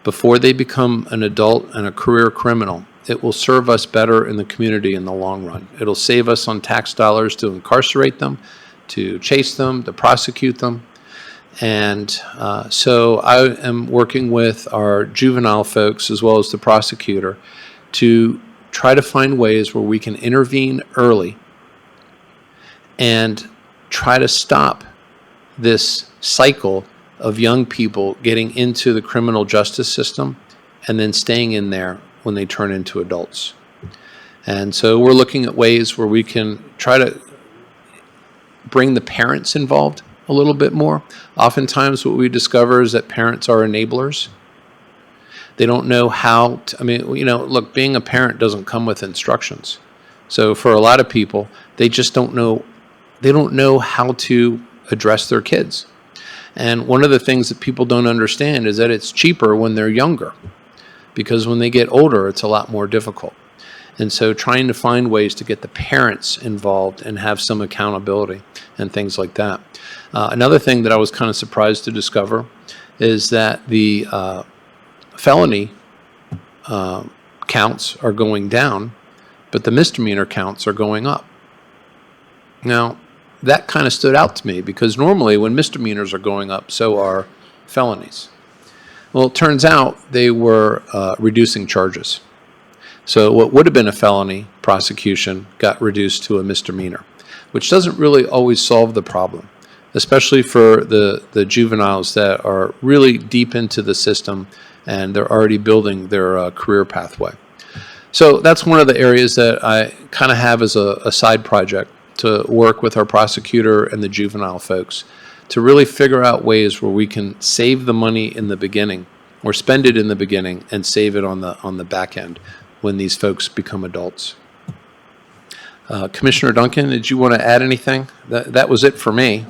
before they become an adult and a career criminal, it will serve us better in the community in the long run. It'll save us on tax dollars to incarcerate them, to chase them, to prosecute them. And so I am working with our juvenile folks as well as the prosecutor to try to find ways where we can intervene early and try to stop this cycle of young people getting into the criminal justice system and then staying in there when they turn into adults. And so we're looking at ways where we can try to bring the parents involved a little bit more. Oftentimes what we discover is that parents are enablers. They don't know how to, look, being a parent doesn't come with instructions. So for a lot of people, they just don't know how to address their kids. And one of the things that people don't understand is that it's cheaper when they're younger, because when they get older, it's a lot more difficult. And so trying to find ways to get the parents involved and have some accountability and things like that. Another thing that I was kind of surprised to discover is that the felony counts are going down, but the misdemeanor counts are going up. Now, that kind of stood out to me because normally when misdemeanors are going up, so are felonies. Well, it turns out they were reducing charges. So what would have been a felony prosecution got reduced to a misdemeanor, which doesn't really always solve the problem. especially for the juveniles that are really deep into the system and they're already building their career pathway. So that's one of the areas that I kind of have as a side project, to work with our prosecutor and the juvenile folks to really figure out ways where we can save the money in the beginning, or spend it in the beginning and save it on the back end when these folks become adults. Commissioner Duncan, did you want to add anything? That was it for me.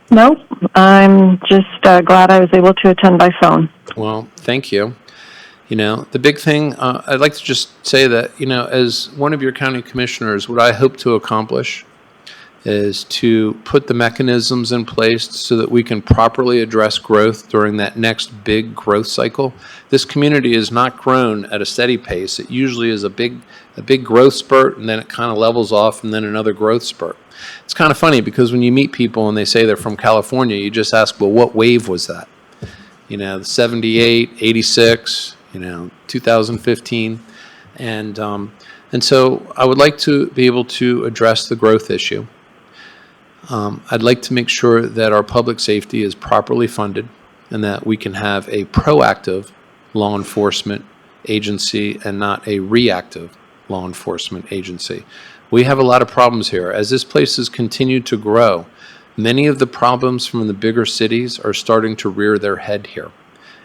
No, I'm just glad I was able to attend by phone. Well, thank you. You know, the big thing, I'd like to just say that, you know, as one of your county commissioners, what I hope to accomplish is to put the mechanisms in place so that we can properly address growth during that next big growth cycle. This community is not grown at a steady pace. It usually is a big growth spurt, and then it kind of levels off, and then another growth spurt. It's kind of funny because when you meet people and they say they're from California, you just ask, well, what wave was that? You know, 78, 86, 2015. And so I would like to be able to address the growth issue. I'd like to make sure that our public safety is properly funded and that we can have a proactive law enforcement agency and not a reactive law enforcement agency. We have a lot of problems here. As this place has continued to grow, many of the problems from the bigger cities are starting to rear their head here.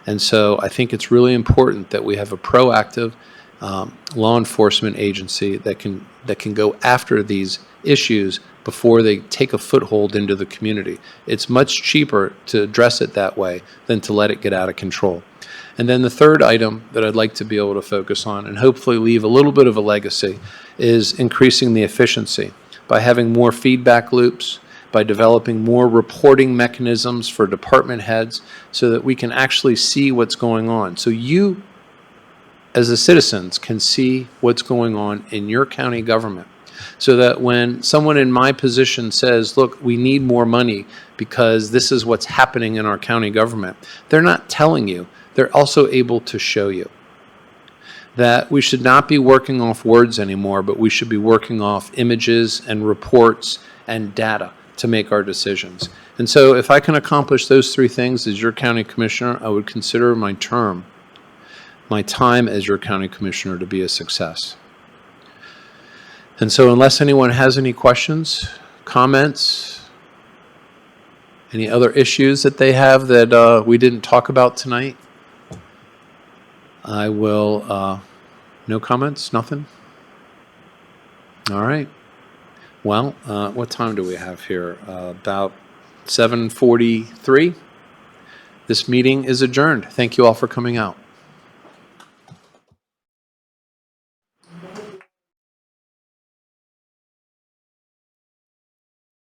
And so I think it's really important that we have a proactive law enforcement agency that can go after these issues before they take a foothold into the community. It's much cheaper to address it that way than to let it get out of control. And then the third item that I'd like to be able to focus on and hopefully leave a little bit of a legacy is increasing the efficiency by having more feedback loops, by developing more reporting mechanisms for department heads so that we can actually see what's going on. So you, as the citizens, can see what's going on in your county government. So that when someone in my position says, look, we need more money because this is what's happening in our county government, they're not telling you. They're also able to show you that we should not be working off words anymore, but we should be working off images and reports and data to make our decisions. And so if I can accomplish those three things as your county commissioner, I would consider my time as your county commissioner to be a success. And so unless anyone has any questions, comments, any other issues that they have that we didn't talk about tonight, I will, no comments, nothing? All right. Well, what time do we have here? About 7:43. This meeting is adjourned. Thank you all for coming out.